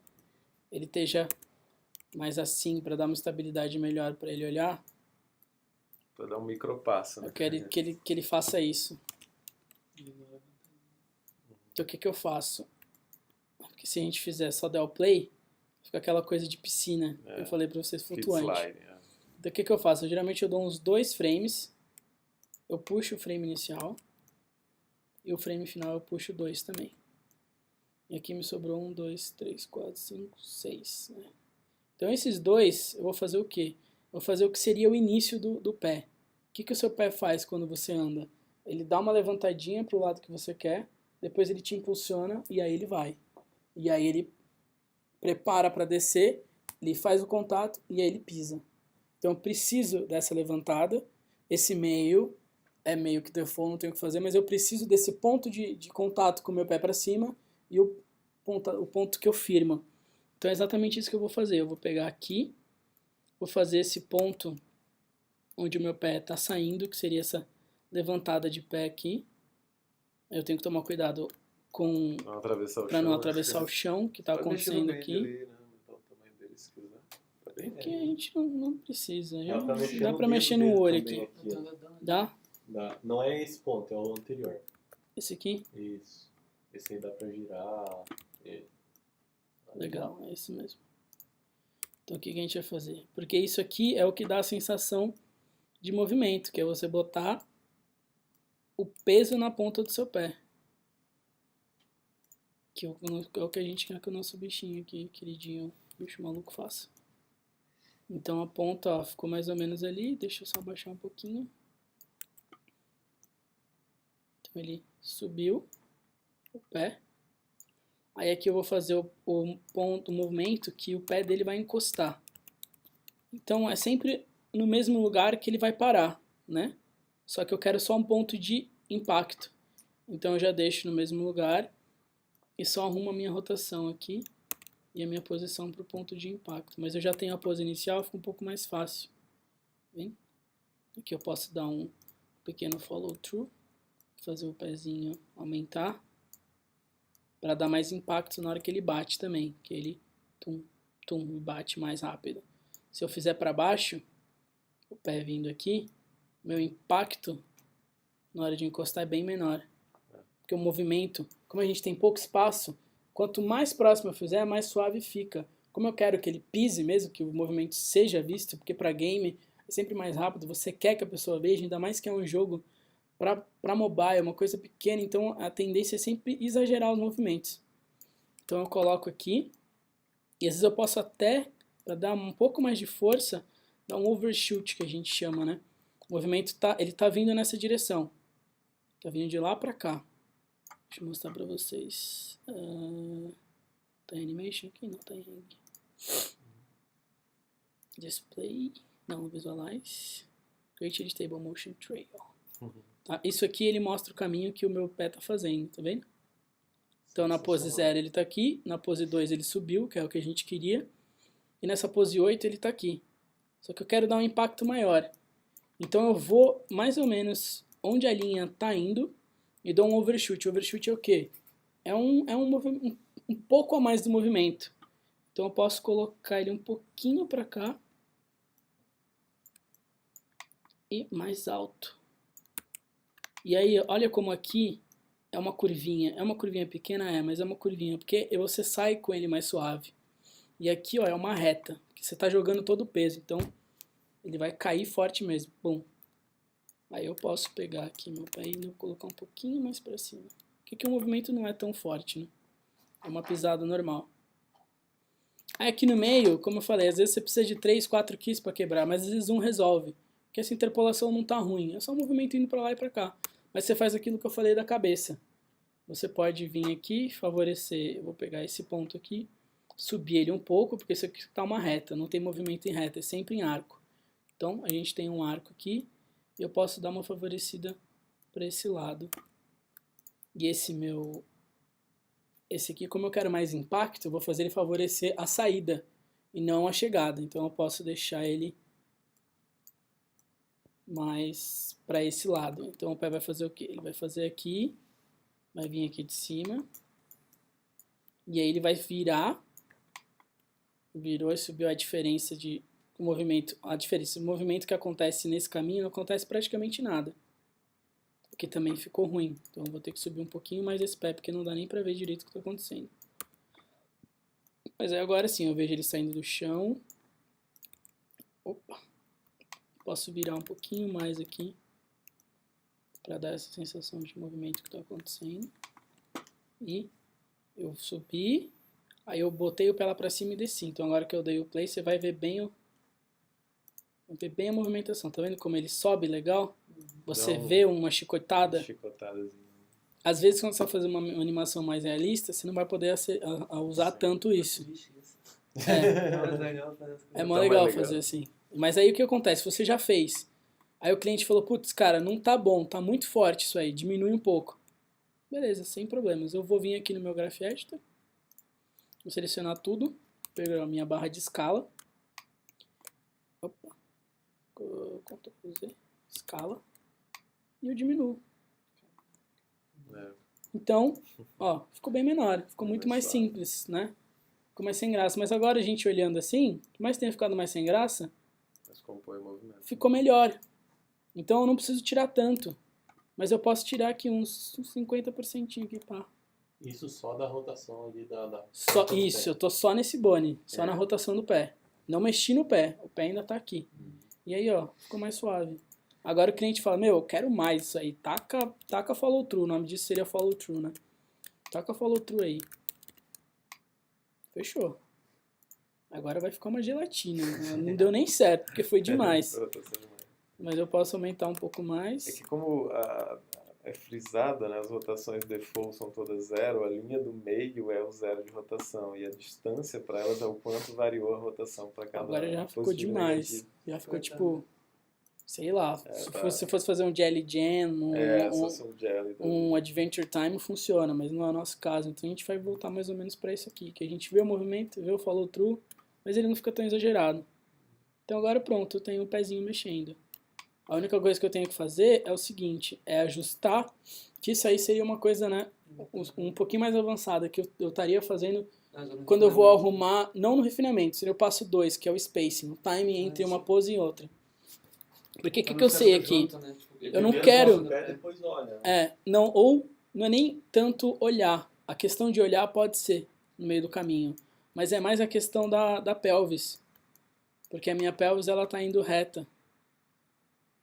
ele esteja mais assim, pra dar uma estabilidade melhor pra ele olhar. Pra dar um micropasso, né? Eu quero que ele faça isso. Então o que eu faço? Porque se a gente fizer só der o play, fica aquela coisa de piscina. Eu falei pra vocês, Fit flutuante. slide, Então o que eu faço? Geralmente eu dou uns 2 frames, eu puxo o frame inicial, e o frame final eu puxo 2 também. E aqui me sobrou 1, 2, 3, 4, 5, 6. Né? Então esses 2, eu vou fazer o quê? Eu vou fazer o que seria o início do pé. O que o seu pé faz quando você anda? Ele dá uma levantadinha para o lado que você quer, depois ele te impulsiona e aí ele vai. E aí ele prepara para descer, ele faz o contato e aí ele pisa. Então eu preciso dessa levantada, esse meio, é meio que default, não tenho o que fazer, mas eu preciso desse ponto de contato com o meu pé para cima e o ponto que eu firmo. Então é exatamente isso que eu vou fazer. Eu vou pegar aqui, vou fazer esse ponto onde o meu pé está saindo, que seria essa levantada de pé aqui. Eu tenho que tomar cuidado para não atravessar o chão que está acontecendo aqui. Ali, né? Aumentar o tamanho dele se quiser. Tá bem Porque a gente não precisa. Dá pra mexer Dá no pra dedo mexer no dele olho também aqui. ó. Dá? Dá. Não é esse ponto, é o anterior. Esse aqui? Isso. Esse aí dá pra girar. Legal, é esse mesmo. Então o que a gente vai fazer? Porque isso aqui é o que dá a sensação de movimento, que é você botar o peso na ponta do seu pé. Que é o que a gente quer que o nosso bichinho aqui, queridinho, bicho maluco, faça. Então a ponta, ó, ficou mais ou menos ali. Deixa eu só baixar um pouquinho. Então ele subiu o pé. Aí aqui eu vou fazer o movimento que o pé dele vai encostar. Então é sempre no mesmo lugar que ele vai parar, né? Só que eu quero só um ponto de impacto. Então eu já deixo no mesmo lugar e só arrumo a minha rotação aqui e a minha posição para o ponto de impacto. Mas eu já tenho a pose inicial, fica um pouco mais fácil. Vem? Aqui eu posso dar um pequeno follow through, fazer o pezinho aumentar, para dar mais impacto na hora que ele bate também, que ele bate mais rápido. Se eu fizer para baixo, o pé vindo aqui, meu impacto na hora de encostar é bem menor. Porque o movimento, como a gente tem pouco espaço, quanto mais próximo eu fizer, mais suave fica. Como eu quero que ele pise mesmo, que o movimento seja visto, porque para game é sempre mais rápido, você quer que a pessoa veja, ainda mais que é um jogo para mobile, é uma coisa pequena, então a tendência é sempre exagerar os movimentos. Então eu coloco aqui, e às vezes eu posso até, para dar um pouco mais de força, dar um overshoot, que a gente chama, né? O movimento ele tá vindo nessa direção. Tá vindo de lá para cá. Deixa eu mostrar para vocês. Tá em animation aqui? Não, tá em hang. Display. Não, visualize. Create Table Motion Trail. Tá? Isso aqui ele mostra o caminho que o meu pé tá fazendo, tá vendo? Então na pose 0 ele tá aqui, na pose 2 ele subiu, que é o que a gente queria, e nessa pose 8 ele tá aqui. Só que eu quero dar um impacto maior. Então eu vou mais ou menos onde a linha tá indo e dou um overshoot. Overshoot é o quê? É um pouco a mais do movimento. Então eu posso colocar ele um pouquinho para cá e mais alto. E aí, olha como aqui é uma curvinha. É uma curvinha pequena? Mas é uma curvinha, porque você sai com ele mais suave. E aqui, ó, é uma reta, que você tá jogando todo o peso. Então, ele vai cair forte mesmo. Bom. Aí eu posso pegar aqui meu pé e colocar um pouquinho mais para cima. Porque o movimento não é tão forte, né? É uma pisada normal. Aí aqui no meio, como eu falei, às vezes você precisa de 3, 4 keys para quebrar, mas às vezes um resolve. Porque essa interpolação não tá ruim. É só um movimento indo para lá e para cá. Mas você faz aquilo que eu falei da cabeça. Você pode vir aqui, favorecer, eu vou pegar esse ponto aqui, subir ele um pouco, porque isso aqui está uma reta, não tem movimento em reta, é sempre em arco. Então a gente tem um arco aqui, e eu posso dar uma favorecida para esse lado. E esse aqui, como eu quero mais impacto, eu vou fazer ele favorecer a saída, e não a chegada. Então eu posso deixar ele mais para esse lado. Então o pé vai fazer o quê? Ele vai fazer aqui, vai vir aqui de cima, e aí ele vai virar, virou e subiu a diferença de movimento. A diferença, o movimento que acontece nesse caminho não acontece praticamente nada, porque também ficou ruim. Então eu vou ter que subir um pouquinho mais esse pé, porque não dá nem para ver direito o que está acontecendo. Mas aí agora sim, eu vejo ele saindo do chão. Opa! Posso virar um pouquinho mais aqui para dar essa sensação de movimento que está acontecendo. E eu subi, aí eu botei o pé lá para cima e desci. Então agora que eu dei o play, você vai ver bem a movimentação. Tá vendo como ele sobe legal? Você vê uma chicotada. Às vezes quando você vai fazer uma animação mais realista, você não vai poder usar tanto isso. É mó legal fazer assim. Mas aí o que acontece? Você já fez. Aí o cliente falou, putz, cara, não tá bom, tá muito forte isso aí, diminui um pouco. Beleza, sem problemas. Eu vou vir aqui no meu Graph Editor, vou selecionar tudo, pegar a minha barra de escala. Opa, Ctrl Z, escala, e eu diminuo. É, Então, ó, ficou bem menor, ficou muito mais suave. simples, né? Ficou mais sem graça. Mas agora a gente olhando assim, por mais que tenha ficado mais sem graça, mas compõe o movimento. ficou melhor. Então eu não preciso tirar tanto. Mas eu posso tirar aqui uns 50% aqui, pá. Isso só da rotação ali da Só, isso, eu tô só nesse bone, só na rotação do pé. Não mexi no pé, o pé ainda tá aqui. E aí, ó, ficou mais suave. Agora o cliente fala, meu, eu quero mais isso aí. Taca follow through, o nome disso seria follow through, né? Taca follow through aí. Fechou. Agora vai ficar uma gelatina. Não deu nem certo, porque foi demais. Rotação demais. Mas eu posso aumentar um pouco É mais. que como é frisada, né, as rotações default são todas zero, a linha do meio é o zero de rotação e a distância para elas é o quanto variou a rotação para cada Agora já ficou positivo e demais. negativo. Já ficou tipo, sei lá, se tá. você fosse fazer um Jelly Jam, Se fosse um jelly. um Adventure Time funciona, mas não é o nosso caso. Então a gente vai voltar mais ou menos para isso aqui, que a gente vê o movimento, vê o follow through, mas ele não fica tão exagerado. Então agora pronto, eu tenho o pezinho mexendo. A única coisa que eu tenho que fazer é o seguinte, é ajustar, que isso aí seria uma coisa, né, um pouquinho mais avançada, que eu estaria fazendo quando eu vou arrumar, não no refinamento, seria o passo 2, que é o spacing, o timing entre uma pose e outra. Porque o que eu sei aqui? Eu não quero... Depois olha, né? não é nem tanto olhar. A questão de olhar pode ser no meio do caminho, mas é mais a questão da pelvis. Porque a minha pelvis, ela tá indo reta.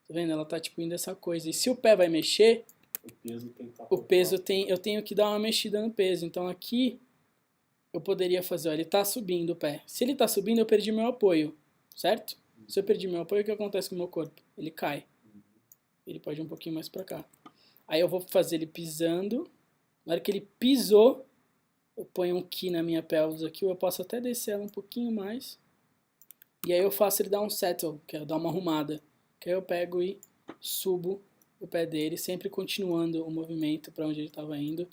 Tá vendo? Ela tá tipo indo essa coisa. E se o pé vai mexer, O peso tem que estar o peso eu tenho que dar uma mexida no peso. Então aqui eu poderia fazer, ó, ele tá subindo o pé. Se ele tá subindo, eu perdi meu apoio, certo? Se eu perdi meu apoio, o que acontece com o meu corpo? Ele cai. Ele pode ir um pouquinho mais pra cá. Aí eu vou fazer ele pisando. Na hora que ele pisou, eu ponho um key na minha pelvis aqui, ou eu posso até descer ela um pouquinho mais. E aí eu faço ele dar um settle, que é dar uma arrumada. Que aí eu pego e subo o pé dele, sempre continuando o movimento para onde ele estava indo.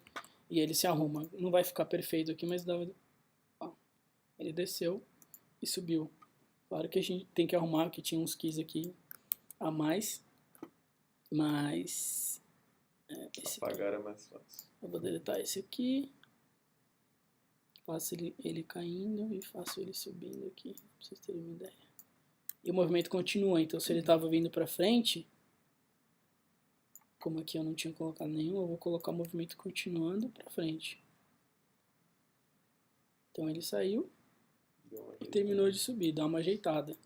E ele se arruma. Não vai ficar perfeito aqui, mas dá... Ó, ele desceu e subiu. Claro que a gente tem que arrumar, que tinha uns keys aqui a mais. Mas... esse aqui. Apagar é mais fácil. Eu vou deletar esse aqui. Faço ele caindo e faço ele subindo aqui, pra vocês terem uma ideia. E o movimento continua, então se ele estava vindo para frente, como aqui eu não tinha colocado nenhum, eu vou colocar o movimento continuando para frente. Então ele saiu e terminou de subir, dá uma ajeitada.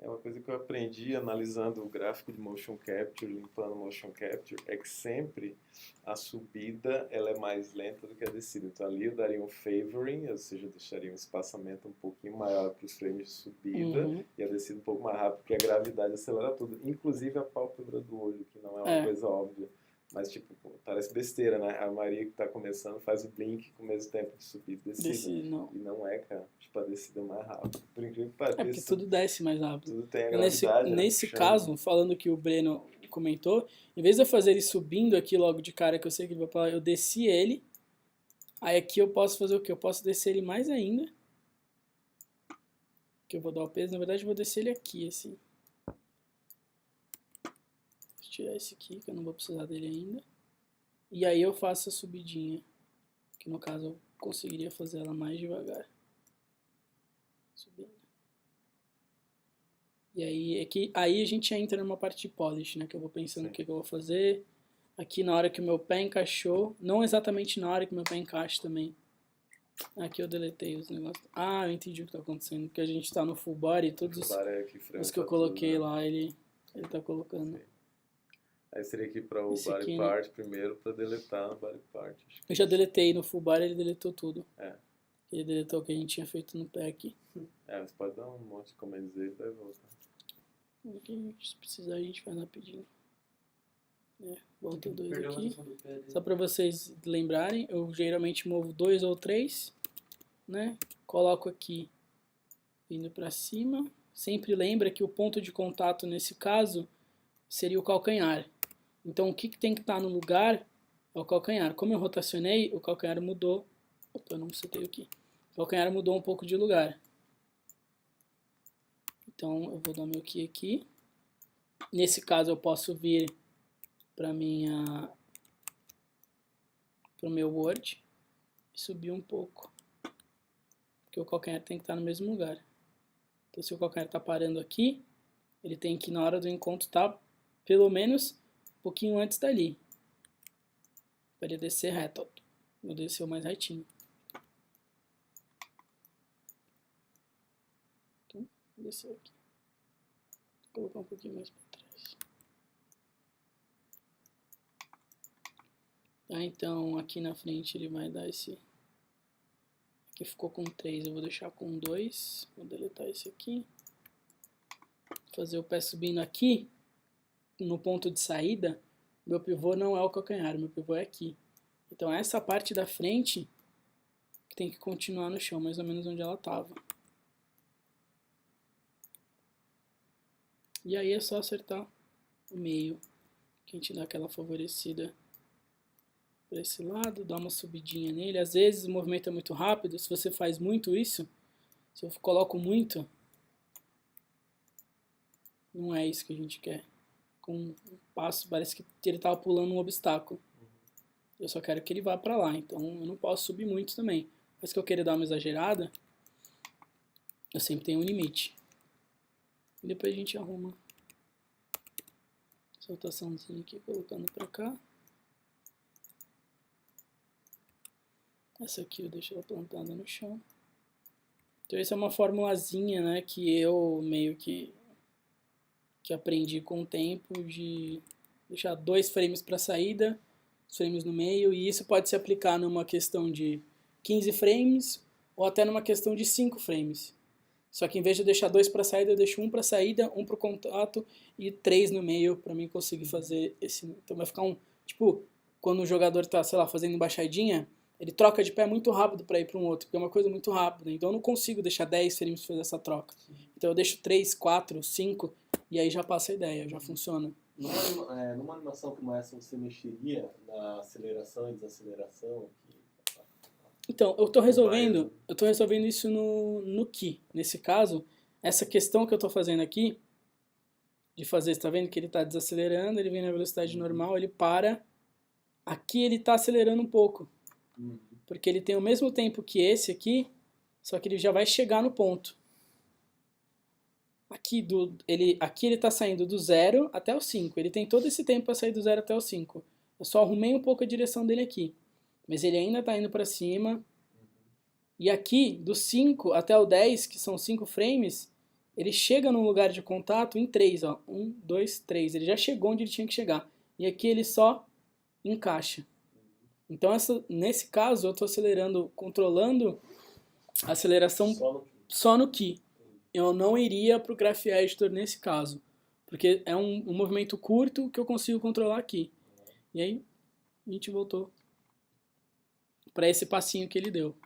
É uma coisa que eu aprendi analisando o gráfico de motion capture, limpando o motion capture, é que sempre a subida ela é mais lenta do que a descida. Então ali eu daria um favoring, ou seja, eu deixaria um espaçamento um pouquinho maior para os frames de subida e a descida um pouco mais rápido, porque a gravidade acelera tudo, inclusive a pálpebra do olho, que não é uma coisa óbvia. Mas, tipo, parece besteira, né? A Maria que tá começando faz o blink com o mesmo tempo de subida e descida. E não é, cara. Tipo, a descida é mais rápida. Por incrível que pareça. É porque tudo desce mais rápido. Tudo tem a gravidade. Nesse caso, falando que o Breno comentou, em vez de eu fazer ele subindo aqui logo de cara, que eu sei que ele vai falar, eu desci ele. Aí aqui eu posso fazer o quê? Eu posso descer ele mais ainda. Que eu vou dar o peso. Na verdade, eu vou descer ele aqui, assim. Tirar esse aqui, que eu não vou precisar dele ainda. E aí eu faço a subidinha, que no caso eu conseguiria fazer ela mais devagar. Subindo. E aí, aí a gente entra numa parte de polish, né, que eu vou pensando o que eu vou fazer. Aqui na hora que o meu pé encaixou, não exatamente na hora que o meu pé encaixa também. Aqui eu deletei os negócios. Ah, eu entendi o que está acontecendo, porque a gente está no full body, todos os que eu coloquei lá, ele tá colocando. Sim. Aí seria aqui para o Esse body aqui, part primeiro, para deletar no body part. Eu já deletei no full body, ele deletou tudo. É. Ele deletou o que a gente tinha feito no pé aqui. Você pode dar um monte de comandos aí e vai voltar. Aqui, se precisar a gente faz rapidinho. Volta dois Perdeu a aqui. rotação do pé ali. Só para vocês lembrarem, eu geralmente movo 2 ou 3, né? Coloco aqui vindo para cima. Sempre lembra que o ponto de contato nesse caso seria o calcanhar. Então, o que tem que estar no lugar é o calcanhar. Como eu rotacionei, o calcanhar mudou. Opa, eu não setei aqui. O calcanhar mudou um pouco de lugar. Então, eu vou dar meu key aqui. Nesse caso, eu posso vir para o meu Word e subir um pouco. Porque o calcanhar tem que estar no mesmo lugar. Então, se o calcanhar está parando aqui, ele tem que, na hora do encontro, estar pelo menos um pouquinho antes dali. Para ele descer reto. Ó. Vou descer o mais retinho. Então, vou descer aqui. Vou colocar um pouquinho mais para trás. Tá, então, aqui na frente ele vai dar esse... Aqui ficou com 3, eu vou deixar com 2. Vou deletar esse aqui. Fazer o pé subindo aqui, no ponto de saída, meu pivô não é o calcanhar, meu pivô é aqui. Então essa parte da frente que tem que continuar no chão, mais ou menos onde ela estava. E aí é só acertar o meio, que a gente dá aquela favorecida para esse lado, dá uma subidinha nele. Às vezes o movimento é muito rápido, se você faz muito isso, se eu coloco muito, não é isso que a gente quer. Com um passo, parece que ele estava pulando um obstáculo. Eu só quero que ele vá para lá, então eu não posso subir muito também. Mas se eu querer dar uma exagerada, eu sempre tenho um limite. E depois a gente arruma essa rotaçãozinha aqui, colocando para cá. Essa aqui eu deixo ela plantada no chão. Então essa é uma formulazinha, né, que eu meio que aprendi com o tempo, de deixar 2 frames para saída, os frames no meio, e isso pode se aplicar numa questão de 15 frames ou até numa questão de 5 frames. Só que em vez de eu deixar 2 para saída, eu deixo 1 para saída, 1 para o contato e 3 no meio para mim conseguir fazer esse. Então vai ficar um, tipo, quando o jogador tá, sei lá, fazendo embaixadinha, ele troca de pé muito rápido para ir para um outro, porque é uma coisa muito rápida. Então eu não consigo deixar 10 frames para fazer essa troca. Então eu deixo 3, 4, 5 e aí já passa a ideia, já funciona. Numa animação como essa, você mexeria na aceleração e desaceleração? Então, eu tô resolvendo isso no Key. Nesse caso, essa questão que eu tô fazendo aqui, de fazer, você tá vendo que ele tá desacelerando, ele vem na velocidade normal, ele para, aqui ele tá acelerando um pouco. Porque ele tem o mesmo tempo que esse aqui, só que ele já vai chegar no ponto. Aqui ele tá saindo do 0 até o 5. Ele tem todo esse tempo para sair do 0 até o 5. Eu só arrumei um pouco a direção dele aqui. Mas ele ainda tá indo para cima. E aqui, do 5 até o 10, que são 5 frames, ele chega no lugar de contato em 3. 1, 2, 3. Ele já chegou onde ele tinha que chegar. E aqui ele só encaixa. Então, nesse caso, eu estou acelerando, controlando a aceleração só no Key. Eu não iria para o Graph Editor nesse caso, porque é um movimento curto que eu consigo controlar aqui. E aí, a gente voltou para esse passinho que ele deu.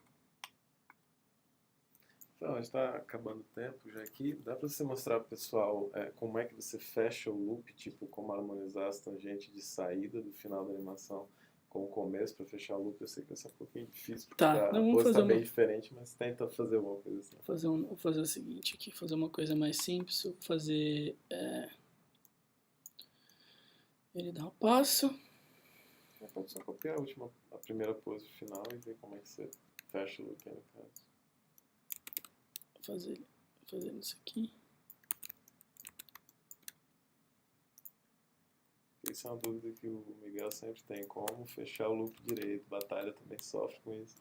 Então, a gente está acabando o tempo já aqui. Dá para você mostrar para o pessoal como é que você fecha o loop, tipo, como harmonizar as tangentes de saída do final da animação com o começo para fechar o loop? Eu sei que vai ser um pouquinho difícil, porque a pose está bem diferente, mas tenta fazer alguma coisa assim. Vou fazer o seguinte aqui, fazer uma coisa mais simples, vou fazer... ele dá o passo. Pode só copiar a primeira pose final e ver como é que você fecha o loop aí no caso. Fazendo isso aqui. Isso é uma dúvida que o Miguel sempre tem, como fechar o loop direito. Batalha também sofre com isso.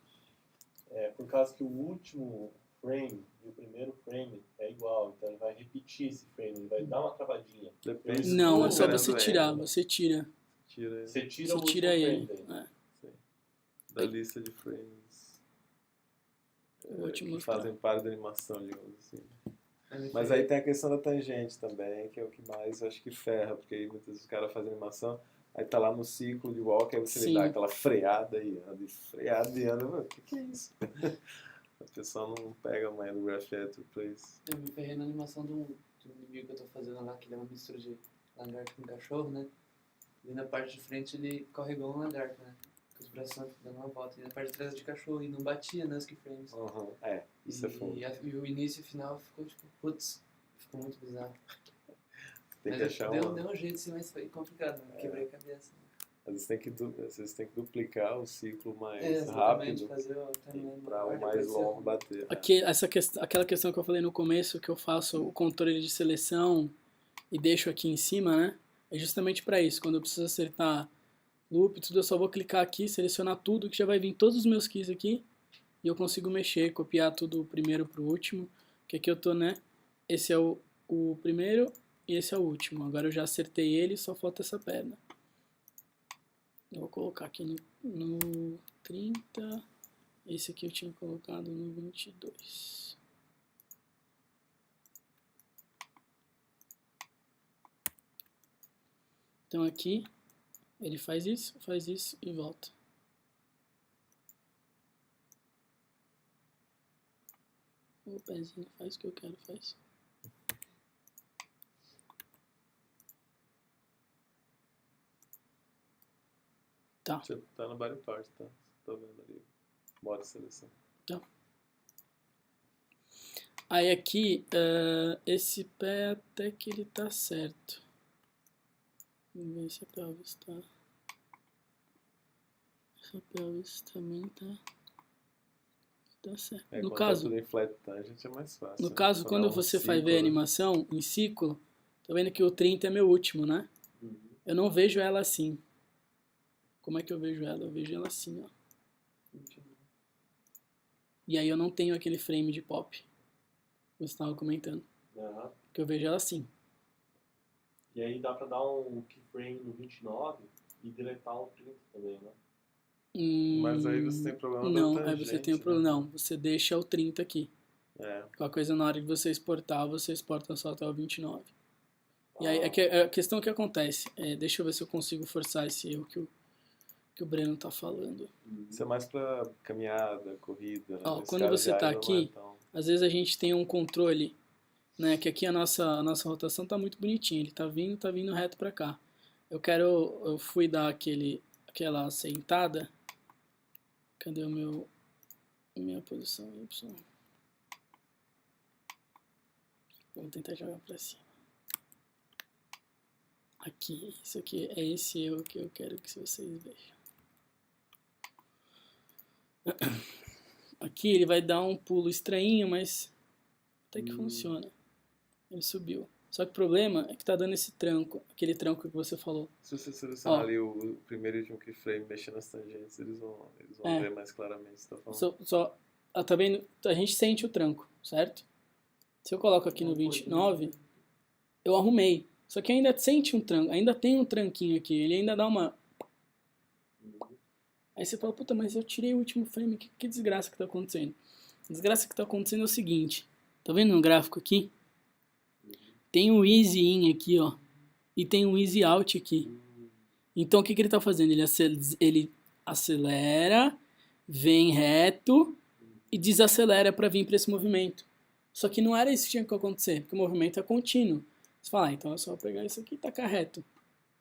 Por causa que o último frame e o primeiro frame é igual, então ele vai repetir esse frame, ele vai dar uma travadinha. Depende. Não, é só você tirar, você tira. Você tira o último ele. frame Da lista de frames que mostrar. Fazem parte da animação, digamos assim. Mas aí tem a questão da tangente também, que é o que mais eu acho que ferra, porque aí muitas vezes os caras fazem animação, aí tá lá no ciclo de walk, aí você dá aquela freada e anda, mano, o que é isso? A pessoa não pega a manha do Graph Editor pra isso. Eu me ferrei na animação de um inimigo que eu tô fazendo lá, que ele é uma mistura de lagarto com cachorro, né? E na parte de frente ele corre igual um lagarto, né? Com os braços dando uma volta. E na parte de trás de cachorro, e não batia nas keyframes. Isso é foda. E o início e o final ficou tipo, putz, ficou muito bizarro. Tem que Mas achar deu um jeito sim, mas foi complicado, né? Quebrei a cabeça. Às vezes tem que duplicar o ciclo mais Exatamente, rápido fazer o timeline para maior, o mais depois você longo arruma. bater. Aqui, aquela questão que eu falei no começo, que eu faço o controle de seleção e deixo aqui em cima, né? É justamente para isso. Quando eu preciso acertar loop, tudo, eu só vou clicar aqui, selecionar tudo, que já vai vir todos os meus keys aqui. E eu consigo mexer, copiar tudo primeiro pro último. Que aqui eu tô, né? Esse é o primeiro e esse é o último. Agora eu já acertei ele, só falta essa perna. Eu vou colocar aqui no 30. Esse aqui eu tinha colocado no 22. Então aqui, ele faz isso e volta. O pezinho faz o que eu quero, faz. Tá. Você tá no body part, tá? Você tá vendo ali. Modo de seleção. Tá. Aí aqui, esse pé até que ele tá certo. Vamos ver se a pelvis tá. Essa pelvis também tá certo. No Quando caso, tá tudo em flat tangent é mais fácil. no né? caso, Só quando dá um você vai ciclo, ver a né? animação em ciclo, tá vendo que o 30 é meu último, né? Eu não vejo ela assim. Como é que eu vejo ela? Eu vejo ela assim, ó. E aí eu não tenho aquele frame de pop que você estava comentando. Aham. Que eu vejo ela assim. E aí dá pra dar um keyframe no 29 e deletar o 30 também, né? Mas aí você tem problema da Não, tangente, aí você tem um problema. né? Não, você deixa o 30 aqui. Qualquer coisa na hora de você exportar, você exporta só até o 29. E aí a questão que acontece, deixa eu ver se eu consigo forçar esse erro que o Breno tá falando. Isso é mais pra caminhada, corrida, né? Ó, Nesse quando caso você de tá idle não aqui, é tão- às vezes a gente tem um controle, né? Que aqui a nossa rotação tá muito bonitinha. Ele tá vindo reto pra cá. Eu fui dar aquela sentada. Cadê minha posição Y? Vou tentar jogar pra cima. Aqui, isso aqui é esse erro que eu quero que vocês vejam. Aqui ele vai dar um pulo estranhinho, mas até que funciona. Ele subiu. Só que o problema é que tá dando esse tranco, aquele tranco que você falou. Se você selecionar Ó. ali o primeiro e último keyframe, mexer nas tangentes, eles vão ver mais claramente o que você tá falando. Tá vendo? A gente sente o tranco, certo? Se eu coloco aqui no 29, eu arrumei. Só que ainda sente um tranco, ainda tem um tranquinho aqui, ele ainda dá uma... Aí você fala, puta, mas eu tirei o último frame, que desgraça que tá acontecendo? A desgraça que tá acontecendo é o seguinte, tá vendo no gráfico aqui? Tem um easy in aqui, ó, e tem um easy out aqui. Então o que ele tá fazendo? Ele acelera, vem reto e desacelera para vir para esse movimento. Só que não era isso que tinha que acontecer, porque o movimento é contínuo. Você fala, então é só pegar isso aqui e tacar reto.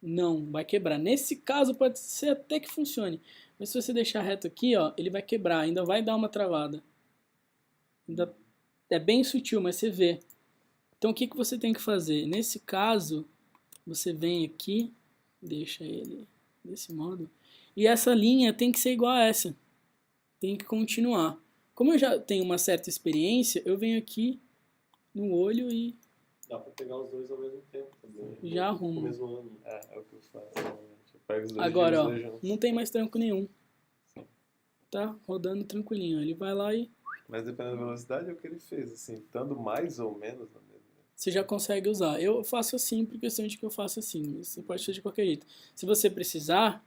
Não, vai quebrar. Nesse caso pode ser até que funcione. Mas se você deixar reto aqui, ó, ele vai quebrar, ainda vai dar uma travada. Ainda é bem sutil, mas você vê. Então o que você tem que fazer? Nesse caso, você vem aqui, deixa ele desse modo. E essa linha tem que ser igual a essa. Tem que continuar. Como eu já tenho uma certa experiência, eu venho aqui no olho e Dá pra pegar os dois ao mesmo tempo também. já arrumo. No mesmo ângulo. É o que eu faço normalmente. Eu pego os dois Agora, dias, ó, os dois juntos. não tem mais tranco nenhum. Tá rodando tranquilinho. Ele vai lá e Mas dependendo da velocidade é o que ele fez, assim, estando mais ou menos na mesma. você já consegue usar. Eu faço assim por questão de que eu faço assim. Mas você pode fazer de qualquer jeito. Se você precisar,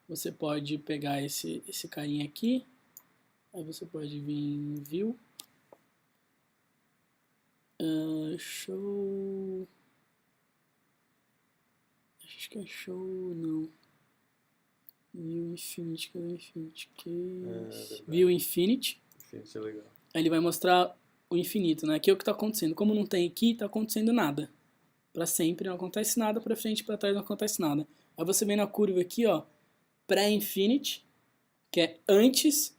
você pode pegar esse carinha aqui. Aí você pode vir em View. Show. Acho que é Show, não. View Infinity, cadê o Infinity? verdade. View Infinity. Infinity é legal. Aí ele vai mostrar o infinito, né? Aqui é o que está acontecendo. Como não tem aqui, está acontecendo nada. Pra sempre não acontece nada, pra frente e pra trás não acontece nada. Aí você vem na curva aqui, ó, pré-infinity, que é antes,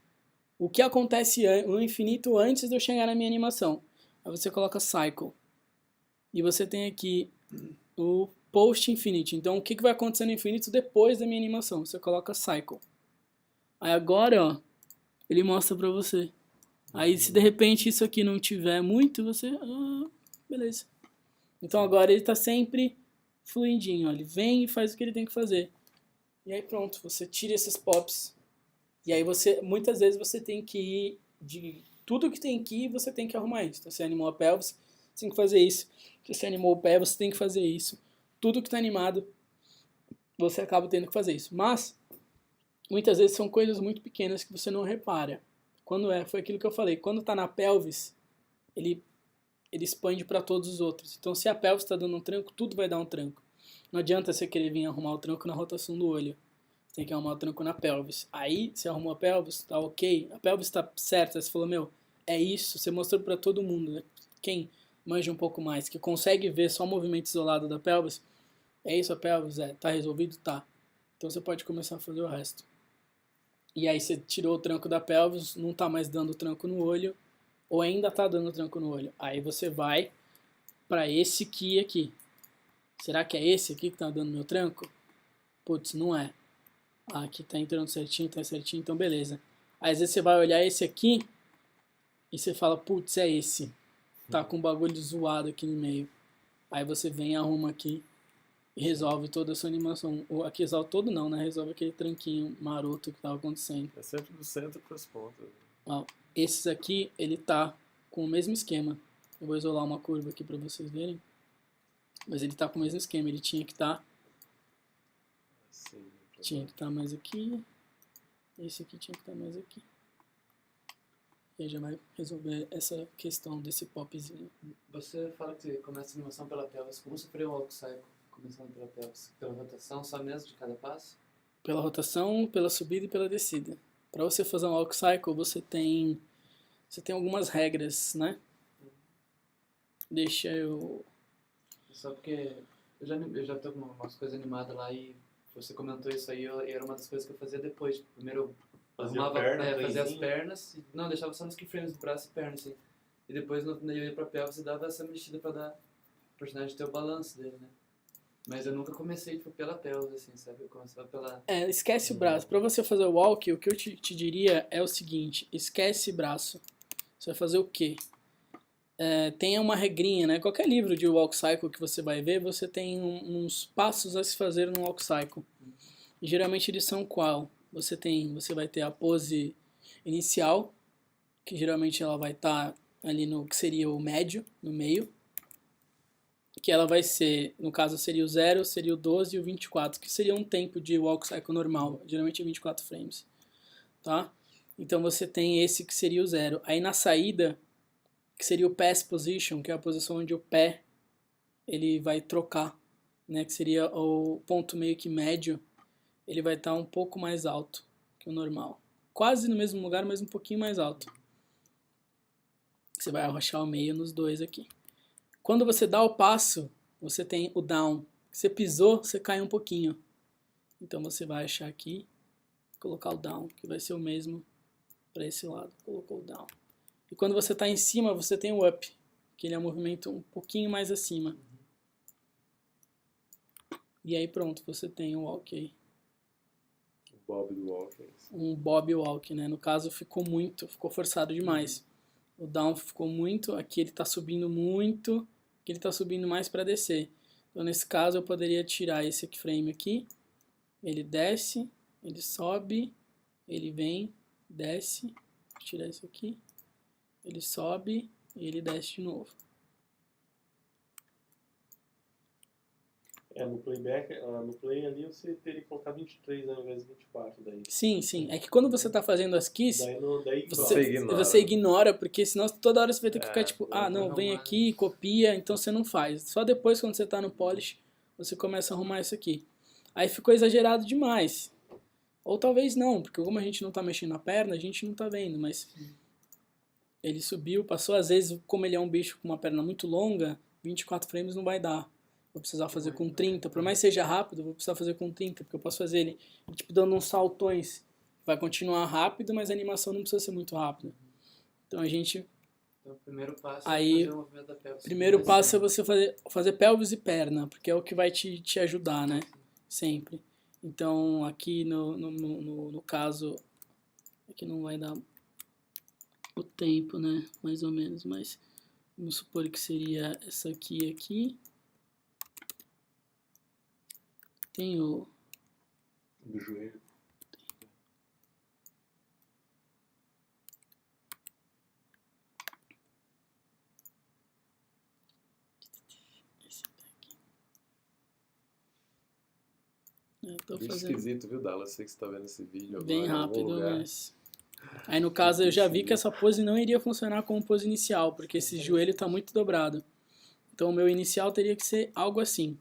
o que acontece no infinito antes de eu chegar na minha animação. Aí você coloca cycle. E você tem aqui o post-infinity. Então, o que vai acontecer no infinito depois da minha animação? Você coloca cycle. Aí agora, ó, ele mostra pra você. Aí, se de repente isso aqui não tiver muito, você... beleza. Então, agora ele tá sempre fluidinho, ó. Ele vem e faz o que ele tem que fazer. E aí, pronto. Você tira esses pops. E aí, muitas vezes, você tem que ir de... Tudo que tem que ir, você tem que arrumar isso. Então, você animou a pelvis, você tem que fazer isso. Se você animou o pé, você tem que fazer isso. Tudo que tá animado, você acaba tendo que fazer isso. Mas, muitas vezes são coisas muito pequenas que você não repara. Foi aquilo que eu falei. Quando tá na pelvis, ele expande para todos os outros. Então, se a pelvis está dando um tranco, tudo vai dar um tranco. Não adianta você querer vir arrumar o tranco na rotação do olho. Você tem que arrumar o tranco na pelvis. Aí, você arrumou a pelvis, tá ok. A pelvis tá certa. Você falou, meu, é isso. Você mostrou para todo mundo. Né? Quem manja um pouco mais, que consegue ver só o movimento isolado da pelvis, é isso a pelvis? Tá resolvido? Tá. Então, você pode começar a fazer o resto. E aí, você tirou o tranco da pelvis, não tá mais dando tranco no olho, ou ainda tá dando tranco no olho. Aí você vai para esse key aqui. Será que é esse aqui que tá dando meu tranco? Putz, não é. Aqui tá entrando certinho, então beleza. Aí às vezes você vai olhar esse aqui e você fala, putz, é esse. Tá com um bagulho zoado aqui no meio. Aí você vem, arruma aqui e resolve toda a sua animação. Ou aqui resolve todo não, né? Resolve aquele tranquinho maroto que tava acontecendo. É sempre do centro para as pontas. Ó, esses aqui, ele tá com o mesmo esquema. Eu vou isolar uma curva aqui pra vocês verem. Mas ele tá com o mesmo esquema. Ele tinha que estar... Tinha que estar mais aqui. Esse aqui tinha que estar mais aqui. E aí já vai resolver essa questão desse popzinho. Você fala que você começa a animação pela pelvis. Como você faria um walk cycle começando pela pelvis? Pela rotação, só mesmo de cada passo? Pela rotação, pela subida e pela descida. Para você fazer um walk cycle, você tem algumas regras, né? Deixa eu... Só porque eu já tô com umas coisas animadas lá e você comentou isso aí, e era uma das coisas que eu fazia depois. Primeiro eu Fazia arrumava, perna, fazia as trenzinho. pernas, não, deixava só nos keyframes do braço e perna, assim. E depois eu ia pra pelvis e dava essa mexida pra dar o personagem ter o balanço dele, né? Mas eu nunca comecei tipo, pela pelvis, assim, sabe? Eu começava pela... esquece o braço. Para você fazer o walk, o que eu te diria é o seguinte, esquece braço. Você vai fazer o quê? Tem uma regrinha, né? Qualquer livro de walk cycle que você vai ver, você tem uns passos a se fazer no walk cycle. E geralmente eles são qual? Você vai ter a pose inicial, que geralmente ela vai estar ali no que seria o médio, no meio. Que ela vai ser, no caso seria o 0, seria o 12 e o 24, que seria um tempo de walk cycle normal, geralmente 24 frames. Tá? Então você tem esse que seria o 0. Aí na saída, que seria o pass position, que é a posição onde o pé ele vai trocar, né, que seria o ponto meio que médio, ele vai estar um pouco mais alto que o normal. Quase no mesmo lugar, mas um pouquinho mais alto. Você vai arrochar o meio nos dois aqui. Quando você dá o passo, você tem o down. Você pisou, você cai um pouquinho. Então você vai achar aqui, colocar o down, que vai ser o mesmo para esse lado. Colocou o down. E quando você está em cima, você tem o up, que ele é um movimento um pouquinho mais acima. E aí pronto, você tem o walk aí. O Bob do Walker. Um bob walk, né? No caso ficou forçado demais. O down ficou muito, aqui ele está subindo muito, aqui ele está subindo mais para descer. Então nesse caso eu poderia tirar esse keyframe aqui, ele desce, ele sobe, ele vem, desce, tirar esse aqui. Ele sobe e ele desce de novo. No playback, no play ali você teria que colocar 23 ao invés de 24 daí. Sim. É que quando você está fazendo as keys, Daí você ignora, porque senão toda hora você vai ter que ficar tipo, não, vem arrumar, aqui, copia, então você não faz. Só depois, quando você está no polish, você começa a arrumar isso aqui. Aí ficou exagerado demais. Ou talvez não, porque como a gente não está mexendo na perna, a gente não está vendo, mas... Ele subiu, passou, às vezes, como ele é um bicho com uma perna muito longa, 24 frames não vai dar. vou precisar fazer com 30. Por mais que seja rápido, eu vou precisar fazer com 30, porque eu posso fazer ele tipo dando uns saltões. Vai continuar rápido, mas a animação não precisa ser muito rápida. Então a gente... Então o primeiro passo Aí, é fazer o movimento da pelvis. primeiro passo é você fazer pelvis e perna, porque é o que vai te ajudar, né? Sempre. Então aqui no caso, aqui não vai dar o tempo, né? Mais ou menos, mas vamos supor que seria essa aqui. Tem o... Do joelho. Esse daqui. Eu tô Bicho fazendo esquisito, viu, Dallas? Sei que você tá vendo esse vídeo agora. bem em algum rápido, lugar. mas... Aí no caso eu já vi que essa pose não iria funcionar como pose inicial, porque esse joelho tá muito dobrado. Então o meu inicial teria que ser algo assim.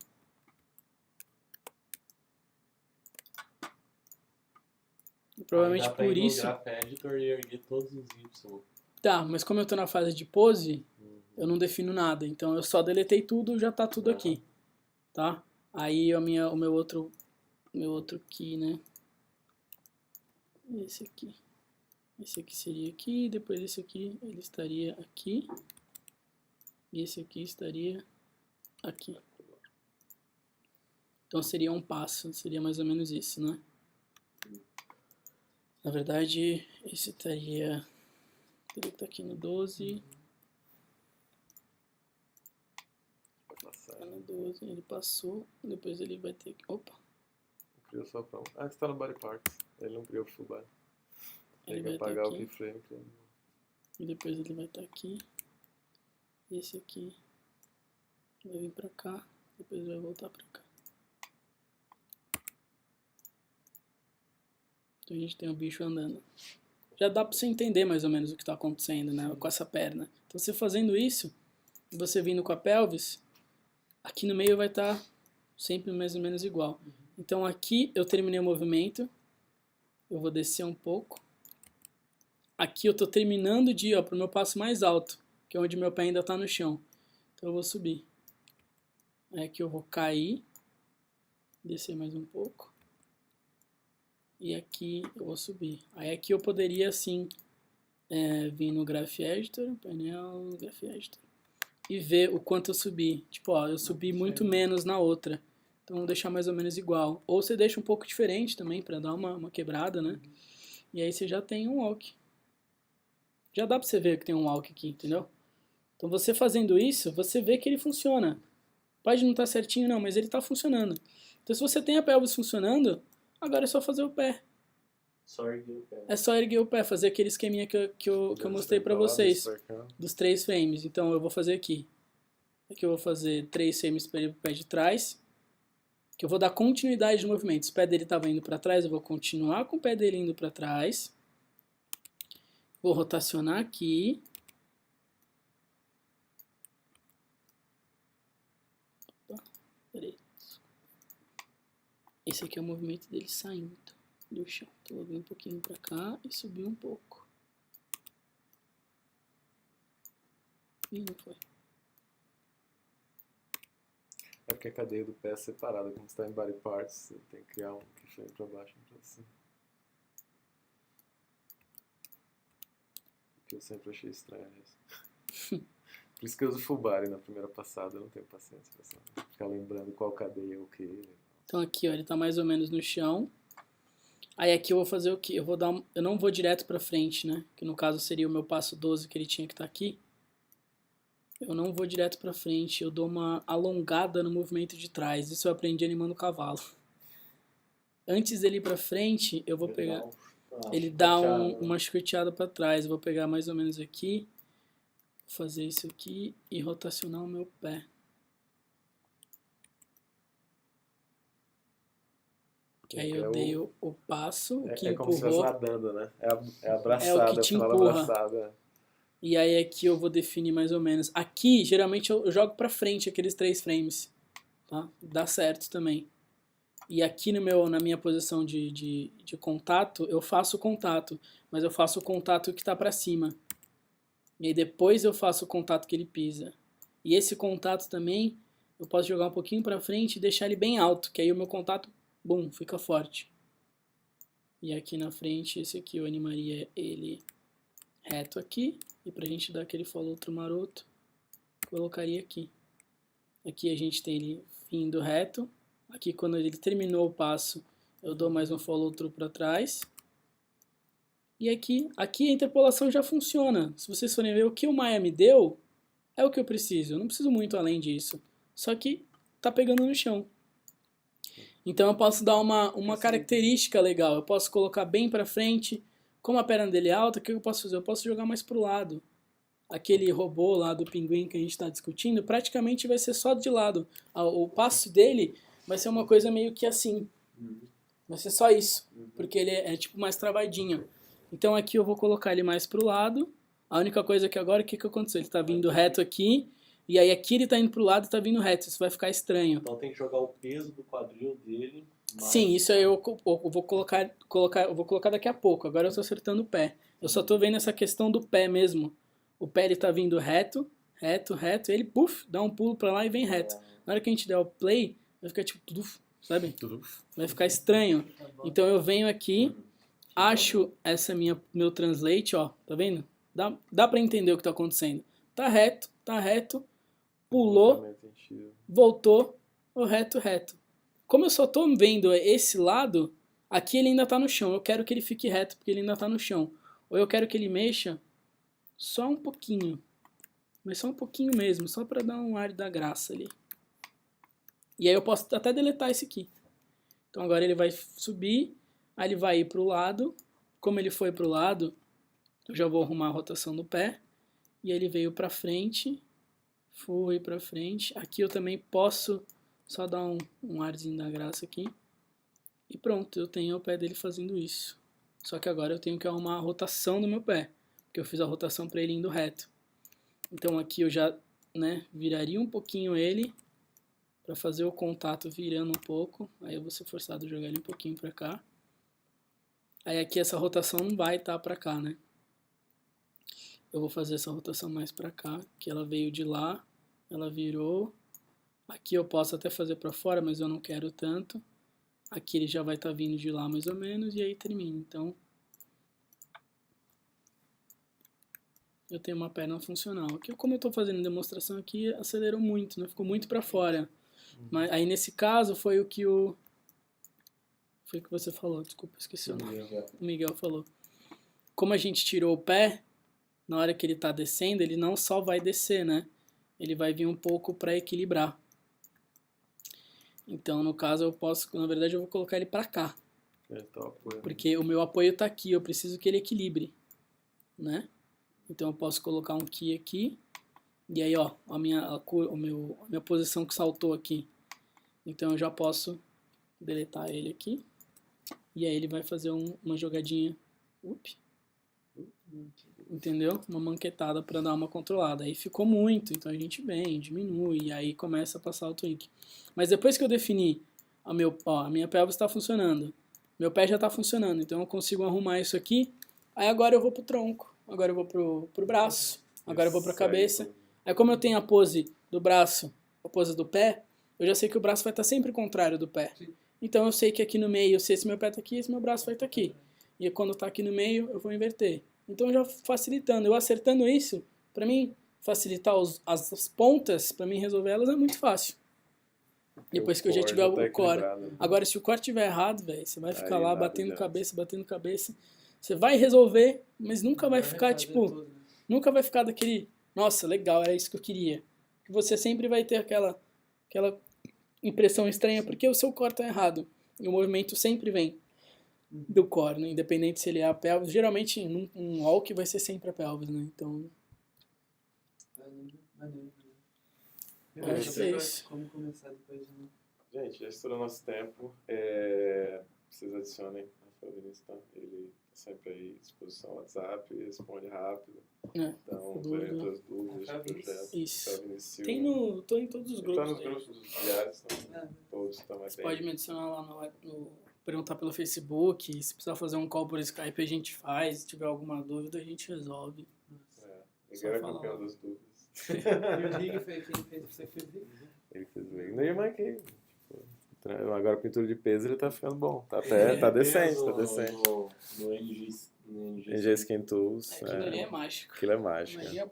E provavelmente Aí dá pra por ir no isso... Graph Editor e erguer todos os Y. Tá, mas como eu tô na fase de pose, eu não defino nada. Então eu só deletei tudo, já tá tudo aqui. Tá? Aí o meu outro key, né? Esse aqui. Esse aqui seria aqui, depois esse aqui, ele estaria aqui. E esse aqui estaria aqui. Então seria um passo, seria mais ou menos isso, né? Na verdade, esse teria que estar aqui no 12. Vai passar. Tá no 12, ele passou, depois ele vai ter que... Opa! Criou só pra um. Ah, você tá no body parts. Ele não criou o full body. Ele Tem que vai estar apagar o aqui. keyframe. E depois ele vai estar aqui. Esse aqui vai vir pra cá. Depois vai voltar pra cá. Então a gente tem o bicho andando. Já dá pra você entender mais ou menos o que tá acontecendo, né? Com essa perna. Então você fazendo isso, e você vindo com a pelvis, aqui no meio vai estar sempre mais ou menos igual. Então aqui eu terminei o movimento. Eu vou descer um pouco. Aqui eu tô terminando de ir pro meu passo mais alto, que é onde meu pé ainda tá no chão. Então eu vou subir. Aí aqui eu vou cair, descer mais um pouco. E aqui eu vou subir. Aí aqui eu poderia assim vir no Graph Editor, painel, Graph Editor, e ver o quanto eu subi. Tipo, ó, eu subi muito menos na outra. Então vou deixar mais ou menos igual. Ou você deixa um pouco diferente também, pra dar uma quebrada, né? E aí você já tem um walk. Já dá pra você ver que tem um walk aqui, entendeu? Então você fazendo isso, você vê que ele funciona. Pode não estar certinho não, mas ele está funcionando. Então se você tem a pelvis funcionando, agora é só fazer o pé. Só erguer o pé. É só erguer o pé, fazer aquele esqueminha que eu mostrei pra vocês. Dos 3 frames. Então eu vou fazer aqui. Aqui eu vou fazer 3 frames para ele pro pé de trás. Que eu vou dar continuidade de movimento. Se o pé dele estava indo para trás, eu vou continuar com o pé dele indo para trás. Vou rotacionar aqui. Opa, peraí. Esse aqui é o movimento dele saindo do chão. Então, vou vir um pouquinho para cá e subir um pouco. Ih, não foi. É porque a cadeia do pé é separada. Como você tá em body parts, você tem que criar um keyframe pra baixo e um pra cima. Que eu sempre achei estranho isso. Por isso que eu uso full body na primeira passada. Eu não tenho paciência pra ficar lembrando qual cadeia é o que. Então aqui, ó, ele tá mais ou menos no chão. Aí aqui eu vou fazer o quê? Eu não vou direto pra frente, né? Que no caso seria o meu passo 12 que ele tinha que estar aqui. Eu não vou direto pra frente, eu dou uma alongada no movimento de trás. Isso eu aprendi animando o cavalo. Antes dele ir pra frente, eu vou pegar... Ele dá uma chicoteada pra trás. Eu vou pegar mais ou menos aqui, fazer isso aqui e rotacionar o meu pé. Que aí eu dei o passo, o que é como se estivesse empurrou. nadando, né? É a abraçada, É o que te final da empurra. abraçada. E aí aqui eu vou definir mais ou menos. Aqui, geralmente, eu jogo pra frente aqueles 3 frames. Tá? Dá certo também. E aqui na minha posição de contato, eu faço o contato. Mas eu faço o contato que tá pra cima. E aí depois eu faço o contato que ele pisa. E esse contato também eu posso jogar um pouquinho pra frente e deixar ele bem alto, que aí o meu contato, bum, fica forte. E aqui na frente, esse aqui eu animaria ele reto aqui, e pra gente dar aquele follow through maroto, colocaria aqui. Aqui a gente tem ele vindo reto, aqui quando ele terminou o passo, eu dou mais um follow through pra trás. E aqui a interpolação já funciona. Se vocês forem ver o que o Maya me deu, é o que eu preciso. Eu não preciso muito além disso. Só que tá pegando no chão. Então eu posso dar uma característica legal. Eu posso colocar bem pra frente. Como a perna dele é alta, o que eu posso fazer? Eu posso jogar mais pro lado. Aquele robô lá do pinguim que a gente está discutindo, praticamente vai ser só de lado. O passo dele vai ser uma coisa meio que assim. Vai ser só isso. Porque ele é tipo mais travadinho. Então aqui eu vou colocar ele mais pro lado. A única coisa que agora, o que aconteceu? Ele tá vindo reto aqui, e aí aqui ele tá indo pro lado e tá vindo reto. Isso vai ficar estranho. Então tem que jogar o peso do quadril dele. Sim, isso aí eu vou colocar daqui a pouco. Agora eu tô acertando o pé. Eu só tô vendo essa questão do pé mesmo. O pé ele tá vindo reto, e ele, puf, dá um pulo pra lá e vem reto. Na hora que a gente der o play, vai ficar tipo, sabe? Vai ficar estranho. Então eu venho aqui, acho meu translate, ó, tá vendo? Dá pra entender o que tá acontecendo. Tá reto, pulou, voltou, o reto. Como eu só tô vendo esse lado, aqui ele ainda tá no chão. Eu quero que ele fique reto porque ele ainda tá no chão. Ou eu quero que ele mexa só um pouquinho. Mas só um pouquinho mesmo, só pra dar um ar da graça ali. E aí eu posso até deletar esse aqui. Então agora ele vai subir, aí ele vai ir pro lado. Como ele foi pro lado, eu já vou arrumar a rotação do pé. E ele veio pra frente, foi pra frente. Aqui eu também posso só dar um arzinho da graça aqui. E pronto, eu tenho o pé dele fazendo isso. Só que agora eu tenho que arrumar a rotação do meu pé. Porque eu fiz a rotação para ele indo reto. Então aqui eu já, viraria um pouquinho ele. Para fazer o contato virando um pouco. Aí eu vou ser forçado a jogar ele um pouquinho para cá. Aí aqui essa rotação não vai estar para cá, né? Eu vou fazer essa rotação mais para cá. Que ela veio de lá. Ela virou. Aqui eu posso até fazer para fora, mas eu não quero tanto. Aqui ele já vai estar vindo de lá mais ou menos. E aí termina. Então eu tenho uma perna funcional. Aqui, como eu estou fazendo demonstração aqui, acelerou muito, né? Ficou muito para fora. Mas aí nesse caso foi o que você falou, desculpa, esqueci o nome. O Miguel falou. Como a gente tirou o pé, na hora que ele está descendo, ele não só vai descer, né? Ele vai vir um pouco para equilibrar. Então, no caso, na verdade, eu vou colocar ele para cá. Porque o meu apoio está aqui, eu preciso que ele equilibre, né? Então eu posso colocar um key aqui. E aí, ó, a minha posição que saltou aqui. Então eu já posso deletar ele aqui. E aí ele vai fazer uma jogadinha. Entendeu? Uma manquetada para dar uma controlada. Aí ficou muito, então a gente vem, diminui. E aí começa a passar o tweak. Mas depois que eu defini a minha pelvis está funcionando. Meu pé já está funcionando. Então eu consigo arrumar isso aqui. Aí agora eu vou pro tronco. Agora eu vou pro braço, agora eu vou pra cabeça. Aí como eu tenho a pose do braço, a pose do pé, eu já sei que o braço vai estar sempre contrário do pé. Então eu sei que aqui no meio, se esse meu pé tá aqui, esse meu braço vai estar aqui. E quando tá aqui no meio, eu vou inverter. Então já facilitando, eu acertando isso, pra mim facilitar as pontas, pra mim resolver elas é muito fácil. Depois que eu já tiver o core. Agora se o core tiver errado, velho, você vai ficar lá batendo cabeça. Você vai resolver, mas nunca vai ficar, nunca vai ficar daquele, nossa, legal, era isso que eu queria. Você sempre vai ter aquela impressão estranha, porque o seu core tá errado. E o movimento sempre vem do core, né? Independente se ele é a pelvis. Geralmente, num walk vai ser sempre a pelvis, né? Então... Acho que é isso. Como começar depois de... Gente, já estourou nosso tempo. Vocês adicionem a Vinícius, tá? Ele sempre aí à disposição no WhatsApp, responde rápido. Então, orienta as dúvidas, projetos. Isso. Tô em todos os grupos. Tá nos grupos dos diários, todos também. Você pode me adicionar lá perguntar pelo Facebook, se precisar fazer um call por Skype a gente faz, se tiver alguma dúvida a gente resolve. Miguel é campeão das dúvidas. E o Rig foi quem fez? Você que fez o Rig? Ele fez o Nem mais que. Tipo, agora pintura de peso ele tá ficando bom. Tá até, tá decente, tá decente. No NG NG Skin Tools. Aquilo ali é mágico. Aquilo é mágico. Magia